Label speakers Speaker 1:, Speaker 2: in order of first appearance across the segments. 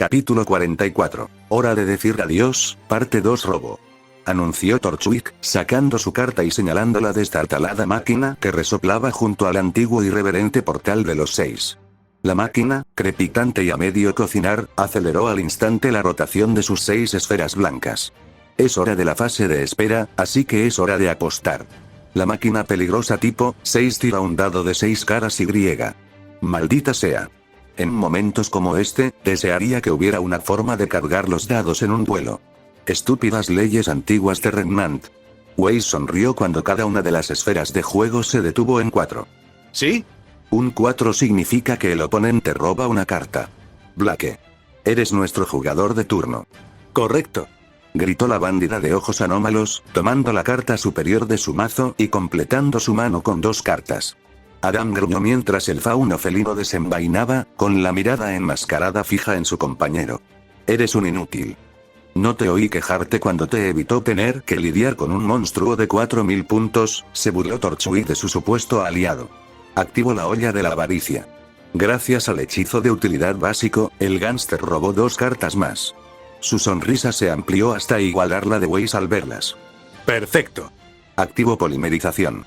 Speaker 1: Capítulo 44. Hora de decir adiós, parte 2 robo. Anunció Torchwick, sacando su carta y señalando la destartalada máquina que resoplaba junto al antiguo y reverente portal de los 6. La máquina, crepitante y a medio cocinar, aceleró al instante la rotación de sus 6 esferas blancas. Es hora de la fase de espera, así que es hora de apostar. La máquina peligrosa tipo 6 tira un dado de 6 caras y griega. Maldita sea. En momentos como este, desearía que hubiera una forma de cargar los dados en un duelo. Estúpidas leyes antiguas de Remnant. Weiss sonrió cuando cada una de las esferas de juego se detuvo en 4.
Speaker 2: ¿Sí?
Speaker 1: Un 4 significa que el oponente roba una carta. Blake. Eres nuestro jugador de turno.
Speaker 2: Correcto.
Speaker 1: Gritó la bandida de ojos anómalos, tomando la carta superior de su mazo y completando su mano con 2 cartas. Adam gruñó mientras el fauno felino desenvainaba, con la mirada enmascarada fija en su compañero. Eres un inútil. No te oí quejarte cuando te evitó tener que lidiar con un monstruo de 4000 puntos, se burló Torchwick de su supuesto aliado. Activó la olla de la avaricia. Gracias al hechizo de utilidad básico, el gánster robó 2 cartas más. Su sonrisa se amplió hasta igualar la de Weiss al verlas.
Speaker 2: Perfecto.
Speaker 1: Activo polimerización.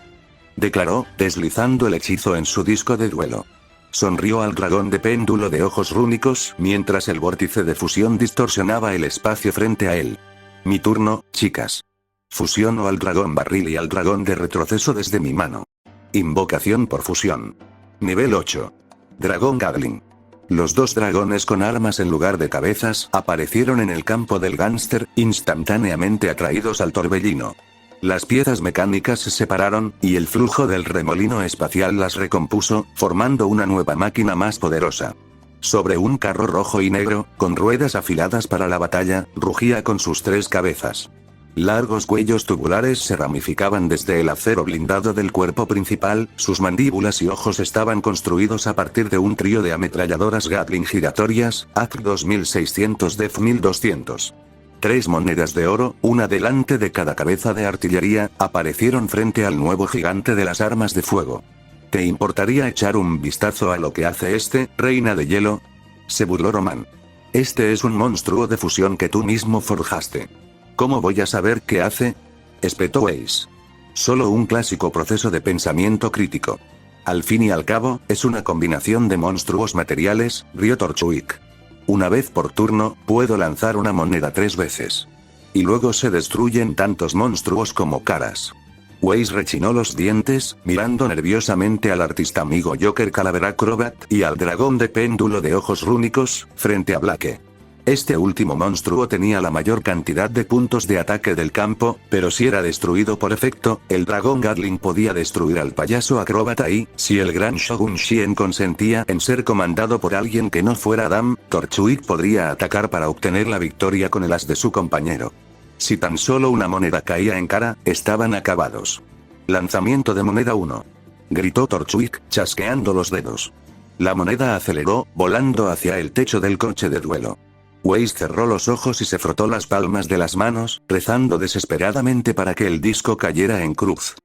Speaker 1: Declaró, deslizando el hechizo en su disco de duelo. Sonrió al dragón de péndulo de ojos rúnicos, mientras el vórtice de fusión distorsionaba el espacio frente a él. Mi turno, chicas. Fusiono al dragón barril y al dragón de retroceso desde mi mano. Invocación por fusión. Nivel 8. Dragón Gatling. Los 2 dragones con armas en lugar de cabezas aparecieron en el campo del gánster, instantáneamente atraídos al torbellino. Las piezas mecánicas se separaron, y el flujo del remolino espacial las recompuso, formando una nueva máquina más poderosa. Sobre un carro rojo y negro, con ruedas afiladas para la batalla, rugía con sus 3 cabezas. Largos cuellos tubulares se ramificaban desde el acero blindado del cuerpo principal, sus mandíbulas y ojos estaban construidos a partir de un trío de ametralladoras Gatling giratorias, AC 2600 Def 1200. 3 monedas de oro, una delante de cada cabeza de artillería, aparecieron frente al nuevo gigante de las armas de fuego. ¿Te importaría echar un vistazo a lo que hace este, reina de hielo? Se burló Roman. Este es un monstruo de fusión que tú mismo forjaste. ¿Cómo voy a saber qué hace? Espetó Weiss. Solo un clásico proceso de pensamiento crítico. Al fin y al cabo, es una combinación de monstruos materiales, rió Torchwick. Una vez por turno, puedo lanzar una moneda 3 veces. Y luego se destruyen tantos monstruos como caras. Weiss rechinó los dientes, mirando nerviosamente al artista amigo Joker Calaver Acrobat y al dragón de péndulo de ojos rúnicos, frente a Blake. Este último monstruo tenía la mayor cantidad de puntos de ataque del campo, pero si era destruido por efecto, el dragón Gatling podía destruir al payaso acróbata y, si el gran Shogun Shien consentía en ser comandado por alguien que no fuera Adam, Torchwick podría atacar para obtener la victoria con el as de su compañero. Si tan solo una moneda caía en cara, estaban acabados. Lanzamiento de moneda 1. Gritó Torchwick, chasqueando los dedos. La moneda aceleró, volando hacia el techo del coche de duelo. Weiss cerró los ojos y se frotó las palmas de las manos, rezando desesperadamente para que el disco cayera en cruz.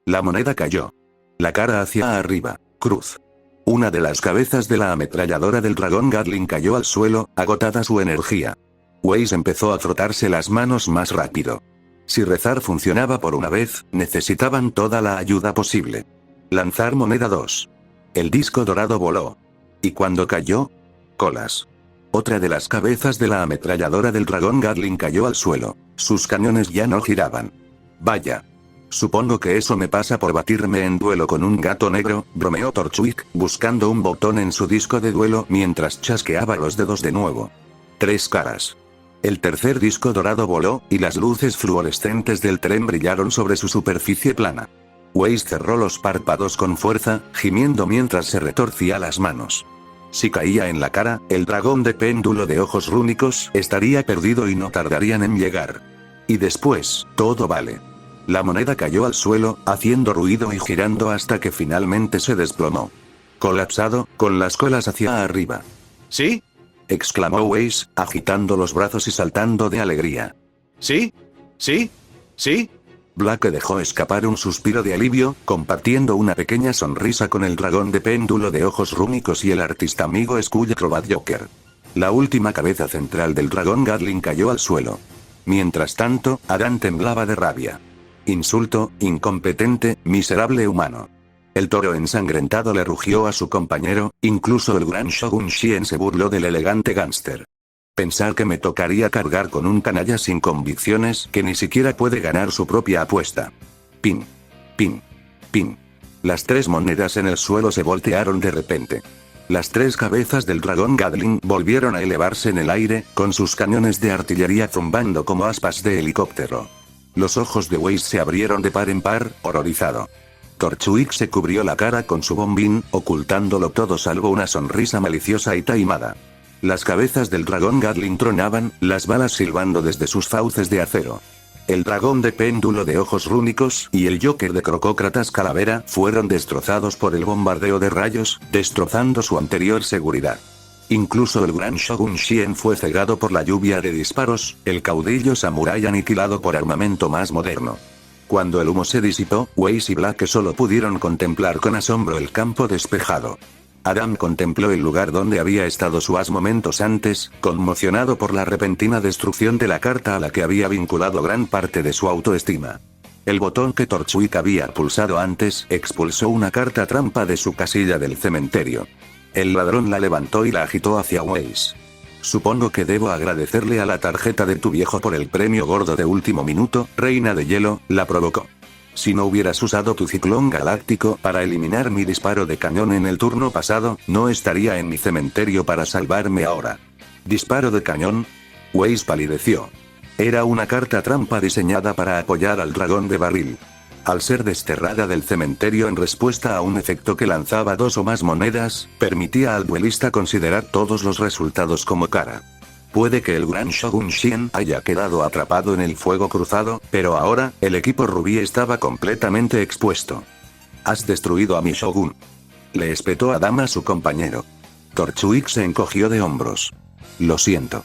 Speaker 1: La moneda cayó. La cara hacia arriba, cruz. Una de las cabezas de la ametralladora del dragón Gatling cayó al suelo, agotada su energía. Weiss empezó a frotarse las manos más rápido. Si rezar funcionaba por una vez, necesitaban toda la ayuda posible. Lanzar moneda 2. El disco dorado voló. Y cuando cayó, colas. Otra de las cabezas de la ametralladora del dragón Gatling cayó al suelo. Sus cañones ya no giraban. Vaya. Supongo que eso me pasa por batirme en duelo con un gato negro, bromeó Torchwick, buscando un botón en su disco de duelo mientras chasqueaba los dedos de nuevo. 3 caras. El tercer disco dorado voló, y las luces fluorescentes del tren brillaron sobre su superficie plana. Weiss cerró los párpados con fuerza, gimiendo mientras se retorcía las manos. Si caía en la cara, el dragón de péndulo de ojos rúnicos estaría perdido y no tardarían en llegar. Y después, todo vale. La moneda cayó al suelo, haciendo ruido y girando hasta que finalmente se desplomó. Colapsado, con las colas hacia arriba.
Speaker 2: ¿Sí?
Speaker 1: Exclamó Weiss, agitando los brazos y saltando de alegría.
Speaker 2: ¿Sí? ¿Sí? ¿Sí?
Speaker 1: Blake dejó escapar un suspiro de alivio, compartiendo una pequeña sonrisa con el dragón de péndulo de ojos rúnicos y el artista amigo Skull Acrobat Joker. La última cabeza central del dragón Gatling cayó al suelo. Mientras tanto, Adam temblaba de rabia. Insulto, incompetente, miserable humano. El toro ensangrentado le rugió a su compañero, incluso el gran Shogun Shien se burló del elegante gánster. Pensar que me tocaría cargar con un canalla sin convicciones que ni siquiera puede ganar su propia apuesta. Pin. Pin. Pin. Las 3 monedas en el suelo se voltearon de repente. Las 3 cabezas del dragón Gatling volvieron a elevarse en el aire, con sus cañones de artillería zumbando como aspas de helicóptero. Los ojos de Weiss se abrieron de par en par, horrorizado. Torchwick se cubrió la cara con su bombín, ocultándolo todo salvo una sonrisa maliciosa y taimada. Las cabezas del dragón Gatling tronaban, las balas silbando desde sus fauces de acero. El dragón de péndulo de ojos rúnicos y el Joker de Crocócratas Calavera fueron destrozados por el bombardeo de rayos, destrozando su anterior seguridad. Incluso el gran Shogun Shien fue cegado por la lluvia de disparos, el caudillo samurái aniquilado por armamento más moderno. Cuando el humo se disipó, Weiss y Black solo pudieron contemplar con asombro el campo despejado. Adam contempló el lugar donde había estado su as momentos antes, conmocionado por la repentina destrucción de la carta a la que había vinculado gran parte de su autoestima. El botón que Torchwick había pulsado antes expulsó una carta trampa de su casilla del cementerio. El ladrón la levantó y la agitó hacia Weiss. Supongo que debo agradecerle a la tarjeta de tu viejo por el premio gordo de último minuto, Reina de Hielo, la provocó. Si no hubieras usado tu ciclón galáctico para eliminar mi disparo de cañón en el turno pasado, no estaría en mi cementerio para salvarme ahora. ¿Disparo de cañón? Weiss palideció. Era una carta trampa diseñada para apoyar al dragón de barril. Al ser desterrada del cementerio en respuesta a un efecto que lanzaba 2 o más monedas, permitía al duelista considerar todos los resultados como cara. Puede que el gran Shogun Shien haya quedado atrapado en el fuego cruzado, pero ahora, el equipo rubí estaba completamente expuesto. «Has destruido a mi Shogun», le espetó Adam a su compañero. Torchwick se encogió de hombros. «Lo siento.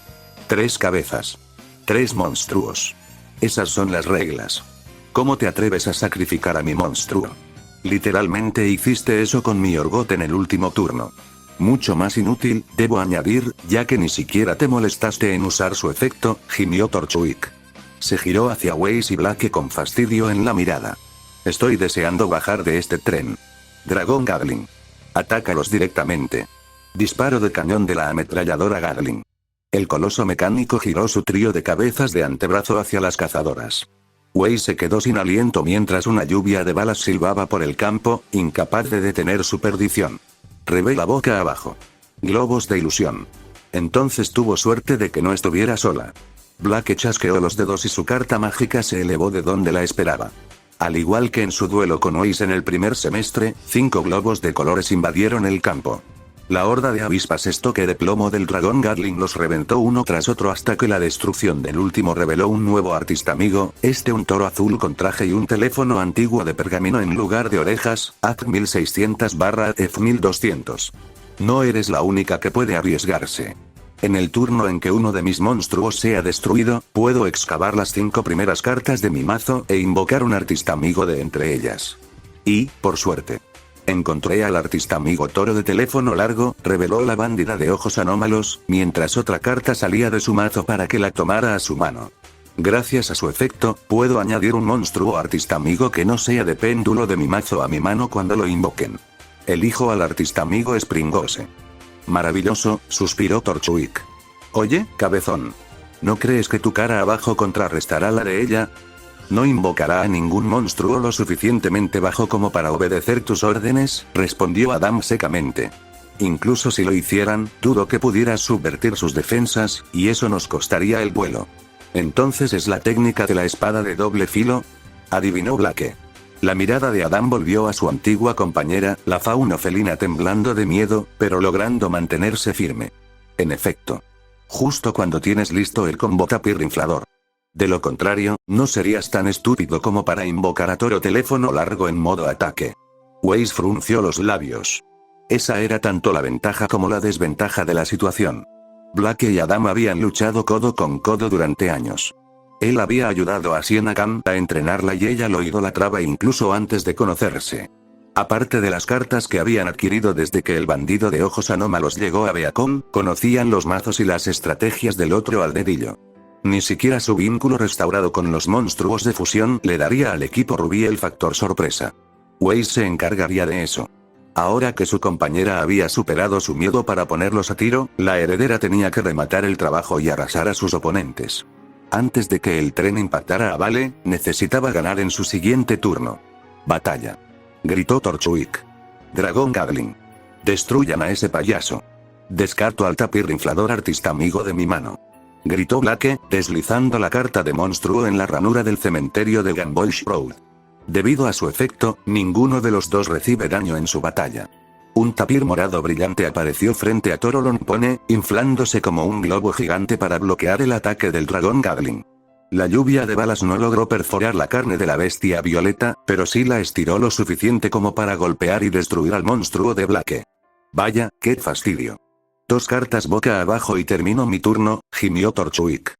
Speaker 1: 3 cabezas. 3 monstruos. Esas son las reglas. ¿Cómo te atreves a sacrificar a mi monstruo? Literalmente hiciste eso con mi Orgot en el último turno. Mucho más inútil, debo añadir, ya que ni siquiera te molestaste en usar su efecto», gimió Torchwick. Se giró hacia Weiss y Black con fastidio en la mirada. «Estoy deseando bajar de este tren. Dragón Gatling. Atácalos directamente. Disparo de cañón de la ametralladora Gatling». El coloso mecánico giró su trío de cabezas de antebrazo hacia las cazadoras. Weiss se quedó sin aliento mientras una lluvia de balas silbaba por el campo, incapaz de detener su perdición. Revela boca abajo. Globos de ilusión. Entonces tuvo suerte de que no estuviera sola. Black chasqueó los dedos y su carta mágica se elevó de donde la esperaba. Al igual que en su duelo con Weiss en el primer semestre, 5 globos de colores invadieron el campo. La horda de avispas estoque de plomo del dragón Gatling los reventó uno tras otro hasta que la destrucción del último reveló un nuevo artista amigo, un toro azul con traje y un teléfono antiguo de pergamino en lugar de orejas, AC 1600/F 1200. No eres la única que puede arriesgarse. En el turno en que uno de mis monstruos sea destruido, puedo excavar las 5 primeras cartas de mi mazo e invocar un artista amigo de entre ellas. Y, por suerte, encontré al artista amigo toro de teléfono largo, reveló la bandida de ojos anómalos, mientras otra carta salía de su mazo para que la tomara a su mano. Gracias a su efecto, puedo añadir un monstruo artista amigo que no sea de péndulo de mi mazo a mi mano cuando lo invoquen. Elijo al artista amigo Springose. Maravilloso, suspiró Torchwick. Oye, cabezón. ¿No crees que tu cara abajo contrarrestará la de ella? No invocará a ningún monstruo lo suficientemente bajo como para obedecer tus órdenes, respondió Adam secamente. Incluso si lo hicieran, dudo que pudieras subvertir sus defensas, y eso nos costaría el vuelo. ¿Entonces es la técnica de la espada de doble filo? Adivinó Blake. La mirada de Adam volvió a su antigua compañera, la fauna felina temblando de miedo, pero logrando mantenerse firme. En efecto. Justo cuando tienes listo el combo tapirrinflador. De lo contrario, no serías tan estúpido como para invocar a toro teléfono largo en modo ataque. Weiss frunció los labios. Esa era tanto la ventaja como la desventaja de la situación. Blake y Adam habían luchado codo con codo durante años. Él había ayudado a Siena Khan a entrenarla y ella lo idolatraba incluso antes de conocerse. Aparte de las cartas que habían adquirido desde que el bandido de ojos anómalos llegó a Beacon, conocían los mazos y las estrategias del otro al dedillo. Ni siquiera su vínculo restaurado con los monstruos de fusión le daría al equipo rubí el factor sorpresa. Weiss se encargaría de eso. Ahora que su compañera había superado su miedo para ponerlos a tiro, la heredera tenía que rematar el trabajo y arrasar a sus oponentes. Antes de que el tren impactara a Vale, necesitaba ganar en su siguiente turno. Batalla. Gritó Torchwick. Dragón Gatling. Destruyan a ese payaso. Descarto al tapirrinflador artista amigo de mi mano. Gritó Blake, deslizando la carta de monstruo en la ranura del cementerio de Gamboge Road. Debido a su efecto, ninguno de los dos recibe daño en su batalla. Un tapir morado brillante apareció frente a Torolon Pone, inflándose como un globo gigante para bloquear el ataque del dragón Gatling. La lluvia de balas no logró perforar la carne de la bestia violeta, pero sí la estiró lo suficiente como para golpear y destruir al monstruo de Blake. Vaya, qué fastidio. 2 cartas boca abajo y termino mi turno, gimió Torchwick.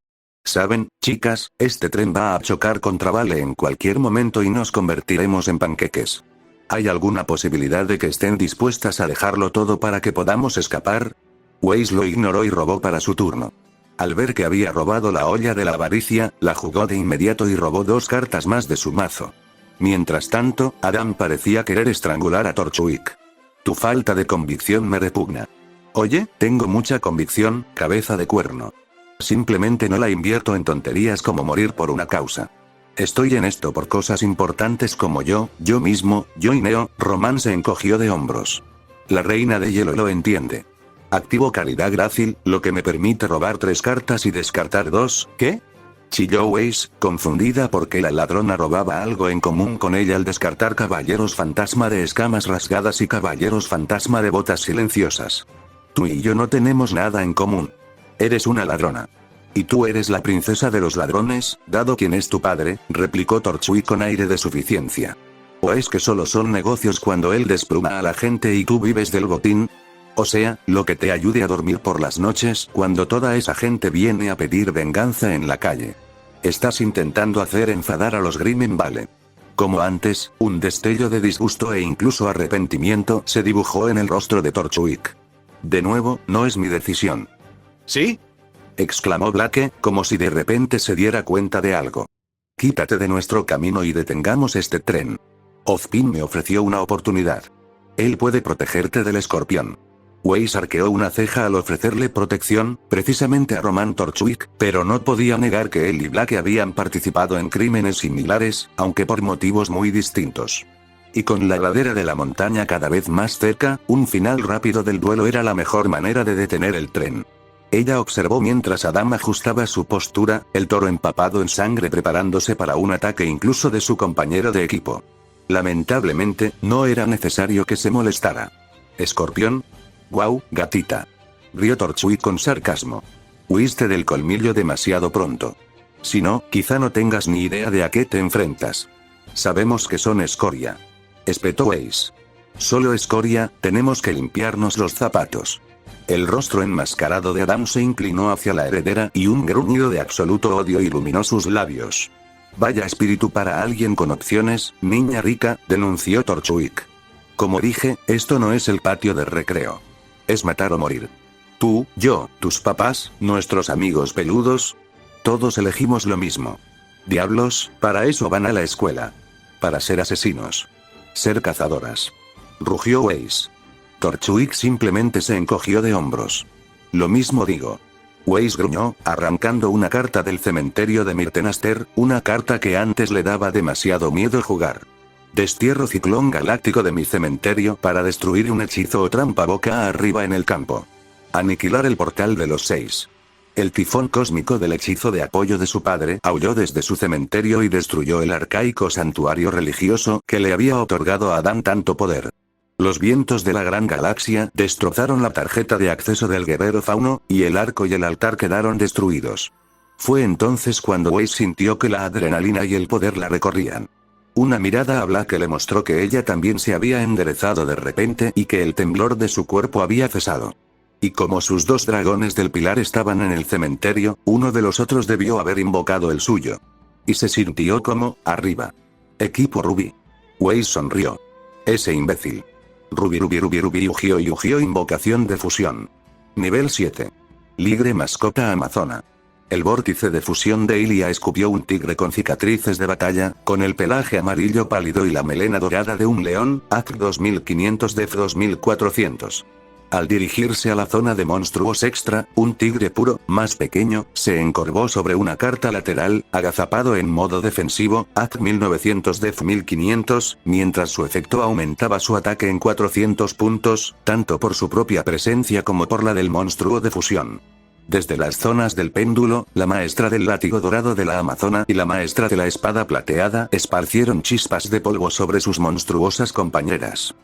Speaker 1: Saben, chicas, este tren va a chocar contra Vale en cualquier momento y nos convertiremos en panqueques. ¿Hay alguna posibilidad de que estén dispuestas a dejarlo todo para que podamos escapar? Weiss lo ignoró y robó para su turno. Al ver que había robado la olla de la avaricia, la jugó de inmediato y robó 2 cartas más de su mazo. Mientras tanto, Adam parecía querer estrangular a Torchwick. Tu falta de convicción me repugna. Oye, tengo mucha convicción, cabeza de cuerno. Simplemente no la invierto en tonterías como morir por una causa. Estoy en esto por cosas importantes como yo mismo, yo y Neo. Román se encogió de hombros. La reina de hielo lo entiende. Activo calidad grácil, lo que me permite robar 3 cartas y descartar 2, ¿qué? Chilló Weiss, confundida porque la ladrona robaba algo en común con ella al descartar caballeros fantasma de escamas rasgadas y caballeros fantasma de botas silenciosas. Tú y yo no tenemos nada en común. Eres una ladrona. ¿Y tú eres la princesa de los ladrones, dado quién es tu padre?, replicó Torchwick con aire de suficiencia. ¿O es que solo son negocios cuando él despluma a la gente y tú vives del botín? O sea, lo que te ayude a dormir por las noches cuando toda esa gente viene a pedir venganza en la calle. Estás intentando hacer enfadar a los Grimmen Vale. Como antes, un destello de disgusto e incluso arrepentimiento se dibujó en el rostro de Torchwick. De nuevo, no es mi decisión.
Speaker 2: ¿Sí?
Speaker 1: Exclamó Blake, como si de repente se diera cuenta de algo. Quítate de nuestro camino y detengamos este tren. Ozpin me ofreció una oportunidad. Él puede protegerte del escorpión. Weiss arqueó una ceja al ofrecerle protección, precisamente a Román Torchwick, pero no podía negar que él y Blake habían participado en crímenes similares, aunque por motivos muy distintos. Y con la ladera de la montaña cada vez más cerca, un final rápido del duelo era la mejor manera de detener el tren. Ella observó mientras Adam ajustaba su postura, el toro empapado en sangre preparándose para un ataque incluso de su compañero de equipo. Lamentablemente, no era necesario que se molestara. ¿Escorpión? «Guau, gatita», rió Torchwick con sarcasmo. Huiste del colmillo demasiado pronto. Si no, quizá no tengas ni idea de a qué te enfrentas. Sabemos que son escoria. Espetó Weiss. Solo escoria, tenemos que limpiarnos los zapatos. El rostro enmascarado de Adam se inclinó hacia la heredera y un gruñido de absoluto odio iluminó sus labios. Vaya espíritu para alguien con opciones, niña rica, denunció Torchwick. Como dije, esto no es el patio de recreo. Es matar o morir. Tú, yo, tus papás, nuestros amigos peludos. Todos elegimos lo mismo. Diablos, para eso van a la escuela. Para ser asesinos. Ser cazadoras. Rugió Weiss. Torchwick simplemente se encogió de hombros. Lo mismo digo. Weiss gruñó, arrancando una carta del cementerio de Myrtenaster, una carta que antes le daba demasiado miedo jugar. Destierro ciclón galáctico de mi cementerio para destruir un hechizo o trampa boca arriba en el campo. Aniquilar el portal de los 6. El tifón cósmico del hechizo de apoyo de su padre aulló desde su cementerio y destruyó el arcaico santuario religioso que le había otorgado a Adam tanto poder. Los vientos de la gran galaxia destrozaron la tarjeta de acceso del guerrero fauno, y el arco y el altar quedaron destruidos. Fue entonces cuando Weiss sintió que la adrenalina y el poder la recorrían. Una mirada a Blake le mostró que ella también se había enderezado de repente y que el temblor de su cuerpo había cesado. Y como sus 2 dragones del pilar estaban en el cementerio, uno de los otros debió haber invocado el suyo. Y se sintió como, arriba. Equipo Rubí. Weiss sonrió. Ese imbécil. Ruby Yu-Gi-Oh invocación de fusión. Nivel 7. Ligre mascota amazona. El vórtice de fusión de Ilia escupió un tigre con cicatrices de batalla, con el pelaje amarillo pálido y la melena dorada de un león, AC 2500 Def 2400. Al dirigirse a la zona de monstruos extra, un tigre puro, más pequeño, se encorvó sobre una carta lateral, agazapado en modo defensivo, AC 1900 Def 1500, mientras su efecto aumentaba su ataque en 400 puntos, tanto por su propia presencia como por la del monstruo de fusión. Desde las zonas del péndulo, la maestra del látigo dorado de la amazona y la maestra de la espada plateada esparcieron chispas de polvo sobre sus monstruosas compañeras.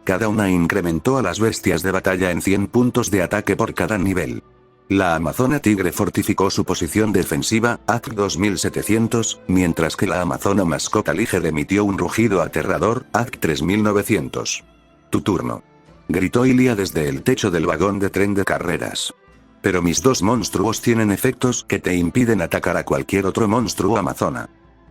Speaker 1: Cada una incrementó a las bestias de batalla en 100 puntos de ataque por cada nivel. La amazona tigre fortificó su posición defensiva, AC 2700, mientras que la amazona mascota líger emitió un rugido aterrador, AC 3900. Tu turno. Gritó Ilia desde el techo del vagón de tren de carreras. Pero mis dos monstruos tienen efectos que te impiden atacar a cualquier otro monstruo amazona.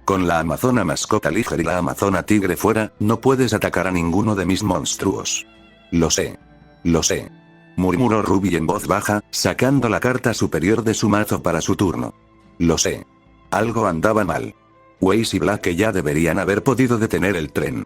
Speaker 1: Con la amazona mascota líger y la amazona tigre fuera, no puedes atacar a ninguno de mis monstruos. Lo sé. Lo sé. Murmuró Ruby en voz baja, sacando la carta superior de su mazo para su turno. Lo sé. Algo andaba mal. Weiss y Black ya deberían haber podido detener el tren.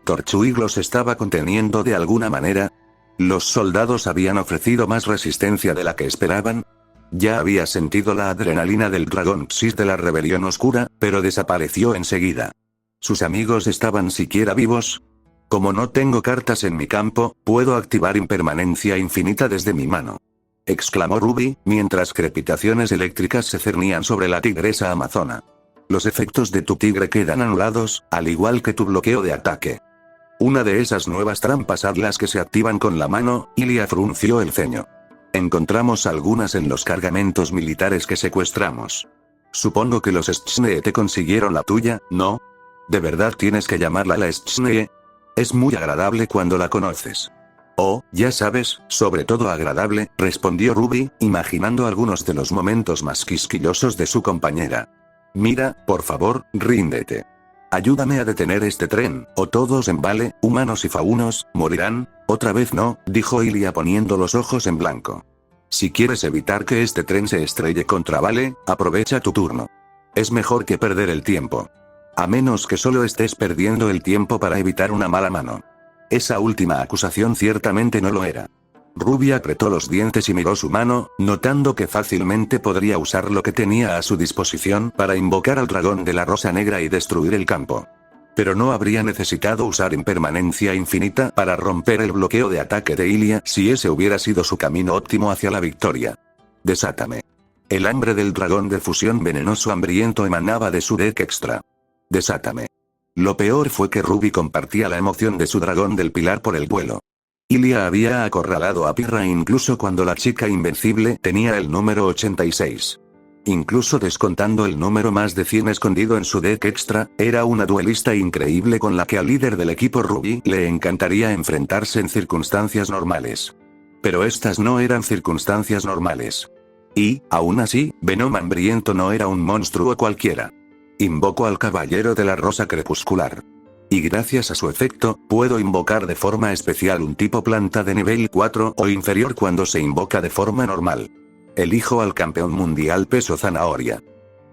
Speaker 1: Torchwick los estaba conteniendo de alguna manera. Los soldados habían ofrecido más resistencia de la que esperaban. Ya había sentido la adrenalina del dragón Psis de la rebelión oscura, pero desapareció enseguida. ¿Sus amigos estaban siquiera vivos? Como no tengo cartas en mi campo, puedo activar impermanencia infinita desde mi mano. Exclamó Ruby, mientras crepitaciones eléctricas se cernían sobre la tigresa amazona. Los efectos de tu tigre quedan anulados, al igual que tu bloqueo de ataque. Una de esas nuevas trampas Atlas que se activan con la mano, Ilia frunció el ceño. Encontramos algunas en los cargamentos militares que secuestramos. Supongo que los Schnee te consiguieron la tuya, ¿no? ¿De verdad tienes que llamarla la Schnee? Es muy agradable cuando la conoces. Oh, ya sabes, sobre todo agradable, respondió Ruby, imaginando algunos de los momentos más quisquillosos de su compañera. Mira, por favor, ríndete. Ayúdame a detener este tren, o todos en Vale, humanos y faunos, morirán. Otra vez no, dijo Ilia poniendo los ojos en blanco. Si quieres evitar que este tren se estrelle contra Vale, aprovecha tu turno. Es mejor que perder el tiempo. A menos que solo estés perdiendo el tiempo para evitar una mala mano. Esa última acusación ciertamente no lo era. Ruby apretó los dientes y miró su mano, notando que fácilmente podría usar lo que tenía a su disposición para invocar al dragón de la rosa negra y destruir el campo. Pero no habría necesitado usar impermanencia infinita para romper el bloqueo de ataque de Ilia si ese hubiera sido su camino óptimo hacia la victoria. Desátame. El hambre del dragón de fusión venenoso hambriento emanaba de su deck extra. Desátame. Lo peor fue que Ruby compartía la emoción de su dragón del pilar por el duelo. Ilia había acorralado a Pirra incluso cuando la chica invencible tenía el número 86. Incluso descontando el número más de 100 escondido en su deck extra, era una duelista increíble con la que al líder del equipo Ruby le encantaría enfrentarse en circunstancias normales. Pero estas no eran circunstancias normales. Y, aún así, Venom hambriento no era un monstruo cualquiera. Invocó al caballero de la rosa crepuscular. Y gracias a su efecto, puedo invocar de forma especial un tipo planta de nivel 4 o inferior cuando se invoca de forma normal. Elijo al campeón mundial peso zanahoria.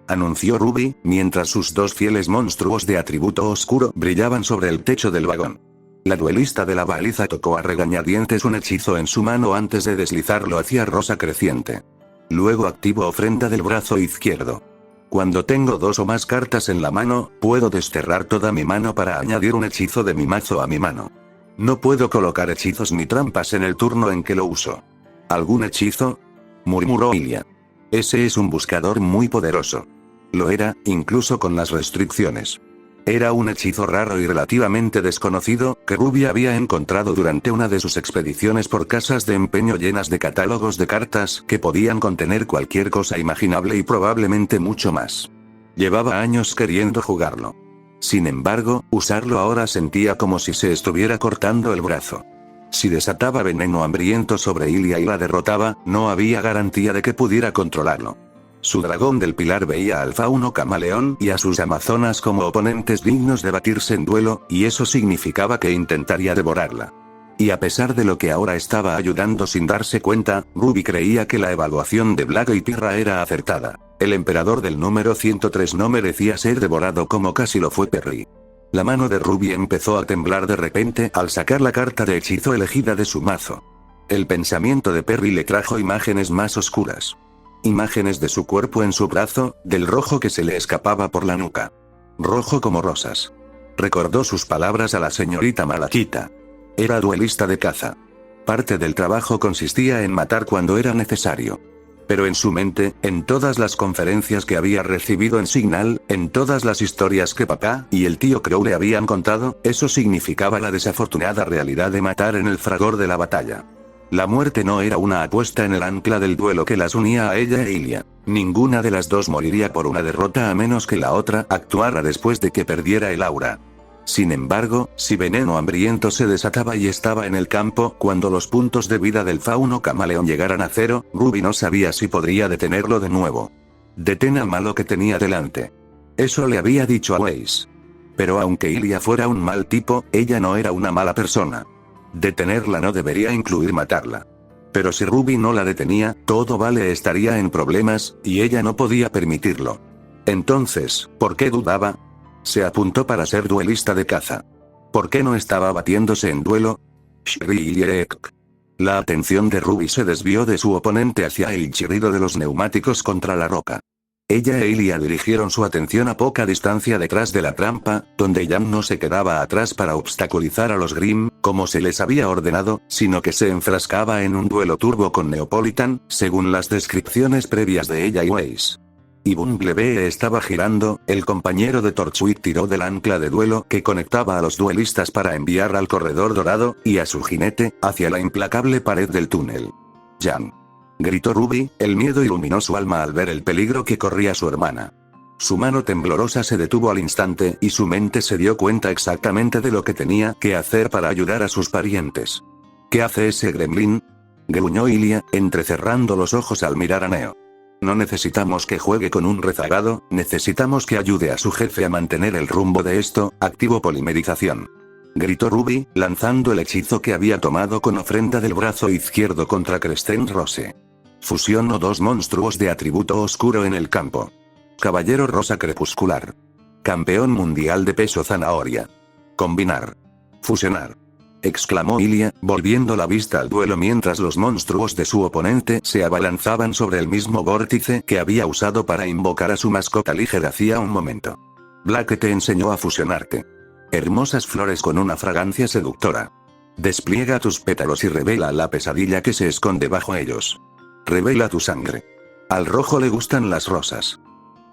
Speaker 1: Anunció Ruby, mientras sus dos fieles monstruos de atributo oscuro brillaban sobre el techo del vagón. La duelista de la baliza tocó a regañadientes un hechizo en su mano antes de deslizarlo hacia rosa creciente. Luego activó ofrenda del brazo izquierdo. Cuando tengo dos o más cartas en la mano, puedo desterrar toda mi mano para añadir un hechizo de mi mazo a mi mano. No puedo colocar hechizos ni trampas en el turno en que lo uso. ¿Algún hechizo?, murmuró Ilia. Ese es un buscador muy poderoso. Lo era, incluso con las restricciones. Era un hechizo raro y relativamente desconocido, que Ruby había encontrado durante una de sus expediciones por casas de empeño llenas de catálogos de cartas que podían contener cualquier cosa imaginable y probablemente mucho más. Llevaba años queriendo jugarlo. Sin embargo, usarlo ahora sentía como si se estuviera cortando el brazo. Si desataba veneno hambriento sobre Ilia y la derrotaba, no había garantía de que pudiera controlarlo. Su dragón del pilar veía al fauno camaleón y a sus amazonas como oponentes dignos de batirse en duelo, y eso significaba que intentaría devorarla. Y a pesar de lo que ahora estaba ayudando sin darse cuenta, Ruby creía que la evaluación de Black y Pirra era acertada. El emperador del número 103 no merecía ser devorado como casi lo fue Perry. La mano de Ruby empezó a temblar de repente al sacar la carta de hechizo elegida de su mazo. El pensamiento de Perry le trajo imágenes más oscuras. Imágenes de su cuerpo en su brazo, del rojo que se le escapaba por la nuca. Rojo como rosas. Recordó sus palabras a la señorita Malachita. Era duelista de caza. Parte del trabajo consistía en matar cuando era necesario. Pero en su mente, en todas las conferencias que había recibido en Signal, en todas las historias que papá y el tío Crow le habían contado, eso significaba la desafortunada realidad de matar en el fragor de la batalla. La muerte no era una apuesta en el ancla del duelo que las unía a ella e Ilia. Ninguna de las dos moriría por una derrota a menos que la otra actuara después de que perdiera el aura. Sin embargo, si Veneno Hambriento se desataba y estaba en el campo cuando los puntos de vida del fauno camaleón llegaran a 0, Ruby no sabía si podría detenerlo de nuevo. Detén al malo que tenía delante. Eso le había dicho a Weiss. Pero aunque Ilia fuera un mal tipo, ella no era una mala persona. Detenerla no debería incluir matarla. Pero si Ruby no la detenía, todo Vale estaría en problemas, y ella no podía permitirlo. Entonces, ¿por qué dudaba? Se apuntó para ser duelista de caza. ¿Por qué no estaba batiéndose en duelo? Shriek. La atención de Ruby se desvió de su oponente hacia el chirrido de los neumáticos contra la roca. Ella e Ilia dirigieron su atención a poca distancia detrás de la trampa, donde Jan no se quedaba atrás para obstaculizar a los Grimm, como se les había ordenado, sino que se enfrascaba en un duelo turbo con Neapolitan, según las descripciones previas de ella y Weiss. Y Bumblebee estaba girando, el compañero de Torchwick tiró del ancla de duelo que conectaba a los duelistas para enviar al corredor dorado, y a su jinete, hacia la implacable pared del túnel. Jan. Gritó Ruby, el miedo iluminó su alma al ver el peligro que corría su hermana. Su mano temblorosa se detuvo al instante y su mente se dio cuenta exactamente de lo que tenía que hacer para ayudar a sus parientes. ¿Qué hace ese gremlin? Gruñó Ilia, entrecerrando los ojos al mirar a Neo. No necesitamos que juegue con un rezagado, necesitamos que ayude a su jefe a mantener el rumbo de esto. Activo polimerización. Gritó Ruby, lanzando el hechizo que había tomado con ofrenda del brazo izquierdo contra Crescent Rose. Fusionó dos monstruos de atributo oscuro en el campo. Caballero Rosa Crepuscular. Campeón mundial de peso zanahoria. Combinar. Fusionar. Exclamó Ilia, volviendo la vista al duelo mientras los monstruos de su oponente se abalanzaban sobre el mismo vórtice que había usado para invocar a su mascota Liger hacía un momento. Black te enseñó a fusionarte. Hermosas flores con una fragancia seductora. Despliega tus pétalos y revela la pesadilla que se esconde bajo ellos. Revela tu sangre. Al rojo le gustan las rosas.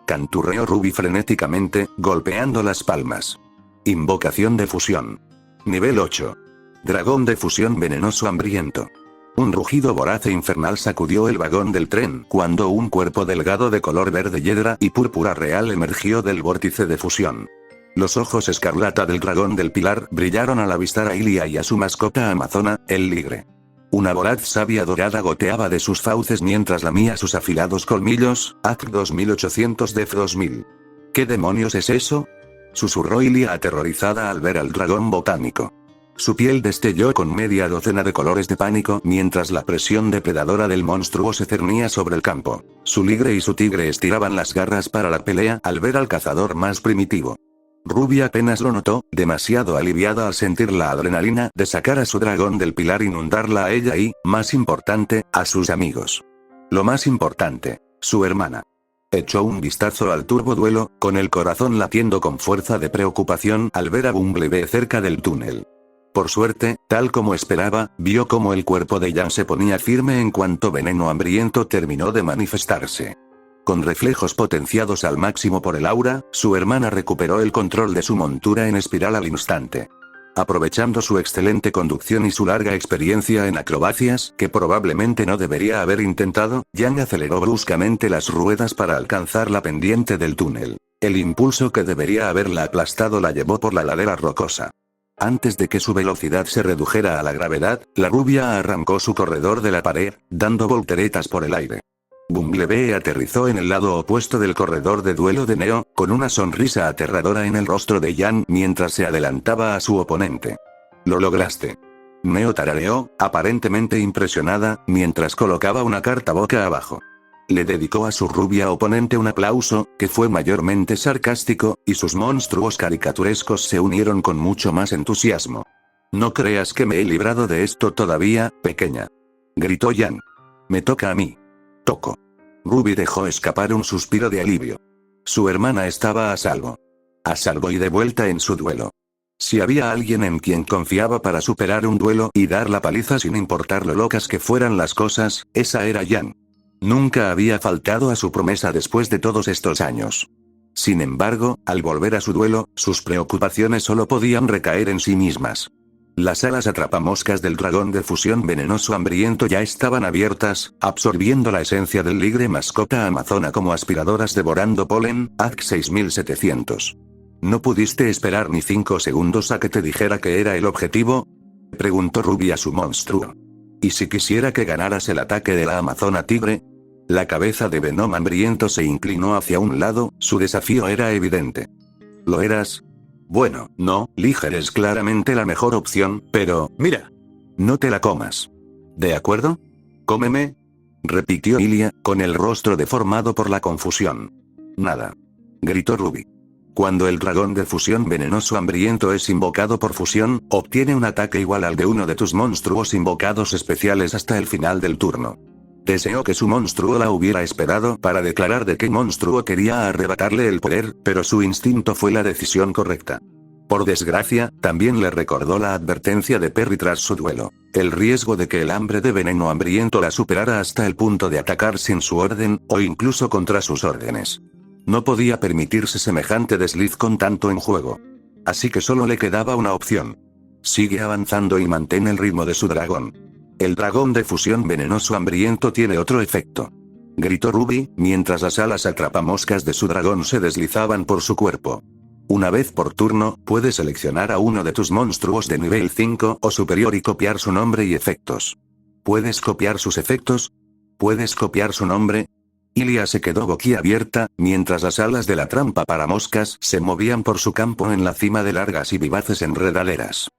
Speaker 1: Canturreó Ruby frenéticamente, golpeando las palmas. Invocación de fusión. Nivel 8. Dragón de fusión venenoso hambriento. Un rugido voraz e infernal sacudió el vagón del tren cuando un cuerpo delgado de color verde hiedra y púrpura real emergió del vórtice de fusión. Los ojos escarlata del dragón del pilar brillaron al avistar a Ilia y a su mascota amazona, el ligre. Una voraz savia dorada goteaba de sus fauces mientras lamía sus afilados colmillos. AC 2800 Def 2000. ¿Qué demonios es eso? Susurró Ilia aterrorizada al ver al dragón botánico. Su piel destelló con media docena de colores de pánico mientras la presión depredadora del monstruo se cernía sobre el campo. Su ligre y su tigre estiraban las garras para la pelea al ver al cazador más primitivo. Ruby apenas lo notó, demasiado aliviada al sentir la adrenalina de sacar a su dragón del pilar, inundarla a ella y, más importante, a sus amigos. Lo más importante, su hermana. Echó un vistazo al turboduelo, con el corazón latiendo con fuerza de preocupación al ver a Bumblebee cerca del túnel. Por suerte, tal como esperaba, vio cómo el cuerpo de Jan se ponía firme en cuanto Veneno Hambriento terminó de manifestarse. Con reflejos potenciados al máximo por el aura, su hermana recuperó el control de su montura en espiral al instante. Aprovechando su excelente conducción y su larga experiencia en acrobacias, que probablemente no debería haber intentado, Jan aceleró bruscamente las ruedas para alcanzar la pendiente del túnel. El impulso que debería haberla aplastado la llevó por la ladera rocosa. Antes de que su velocidad se redujera a la gravedad, la rubia arrancó su corredor de la pared, dando volteretas por el aire. Bumblebee aterrizó en el lado opuesto del corredor de duelo de Neo, con una sonrisa aterradora en el rostro de Yan mientras se adelantaba a su oponente. Lo lograste. Neo tarareó, aparentemente impresionada, mientras colocaba una carta boca abajo. Le dedicó a su rubia oponente un aplauso, que fue mayormente sarcástico, y sus monstruos caricaturescos se unieron con mucho más entusiasmo. No creas que me he librado de esto todavía, pequeña. Gritó Yan. Me toca a mí. Toco. Ruby dejó escapar un suspiro de alivio. Su hermana estaba a salvo. A salvo y de vuelta en su duelo. Si había alguien en quien confiaba para superar un duelo y dar la paliza sin importar lo locas que fueran las cosas, esa era Yan. Nunca había faltado a su promesa después de todos estos años. Sin embargo, al volver a su duelo, sus preocupaciones solo podían recaer en sí mismas. Las alas atrapamoscas del dragón de fusión venenoso hambriento ya estaban abiertas, absorbiendo la esencia del ligre mascota amazona como aspiradoras devorando polen, AC 6700. ¿No pudiste esperar ni 5 segundos a que te dijera que era el objetivo? Preguntó Ruby a su monstruo. ¿Y si quisiera que ganaras el ataque de la amazona tigre? La cabeza de Venom hambriento se inclinó hacia un lado, su desafío era evidente. ¿Lo eras? Bueno, no, Liger es claramente la mejor opción, pero, mira. No te la comas. ¿De acuerdo? Cómeme. Repitió Ilia, con el rostro deformado por la confusión. Nada. Gritó Ruby. Cuando el dragón de fusión venenoso hambriento es invocado por fusión, obtiene un ataque igual al de uno de tus monstruos invocados especiales hasta el final del turno. Deseó que su monstruo la hubiera esperado para declarar de qué monstruo quería arrebatarle el poder, pero su instinto fue la decisión correcta. Por desgracia, también le recordó la advertencia de Perry tras su duelo. El riesgo de que el hambre de veneno hambriento la superara hasta el punto de atacar sin su orden, o incluso contra sus órdenes. No podía permitirse semejante desliz con tanto en juego. Así que solo le quedaba una opción. Sigue avanzando y mantén el ritmo de su dragón. El dragón de fusión venenoso hambriento tiene otro efecto. Gritó Ruby, mientras las alas atrapamoscas de su dragón se deslizaban por su cuerpo. Una vez por turno, puedes seleccionar a uno de tus monstruos de nivel 5 o superior y copiar su nombre y efectos. ¿Puedes copiar sus efectos? ¿Puedes copiar su nombre? Ilia se quedó boquiabierta, mientras las alas de la trampa para moscas se movían por su campo en la cima de largas y vivaces enredaderas.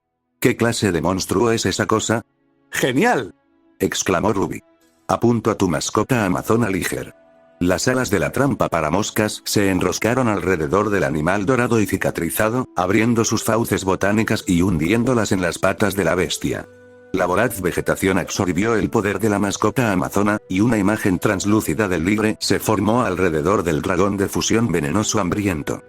Speaker 1: ¿Qué clase de monstruo es esa cosa?
Speaker 2: ¡Genial!
Speaker 1: Exclamó Ruby. Apunto a tu mascota amazona Liger. Las alas de la trampa para moscas se enroscaron alrededor del animal dorado y cicatrizado, abriendo sus fauces botánicas y hundiéndolas en las patas de la bestia. La voraz vegetación absorbió el poder de la mascota amazona, y una imagen translúcida del ligre se formó alrededor del dragón de fusión venenoso hambriento.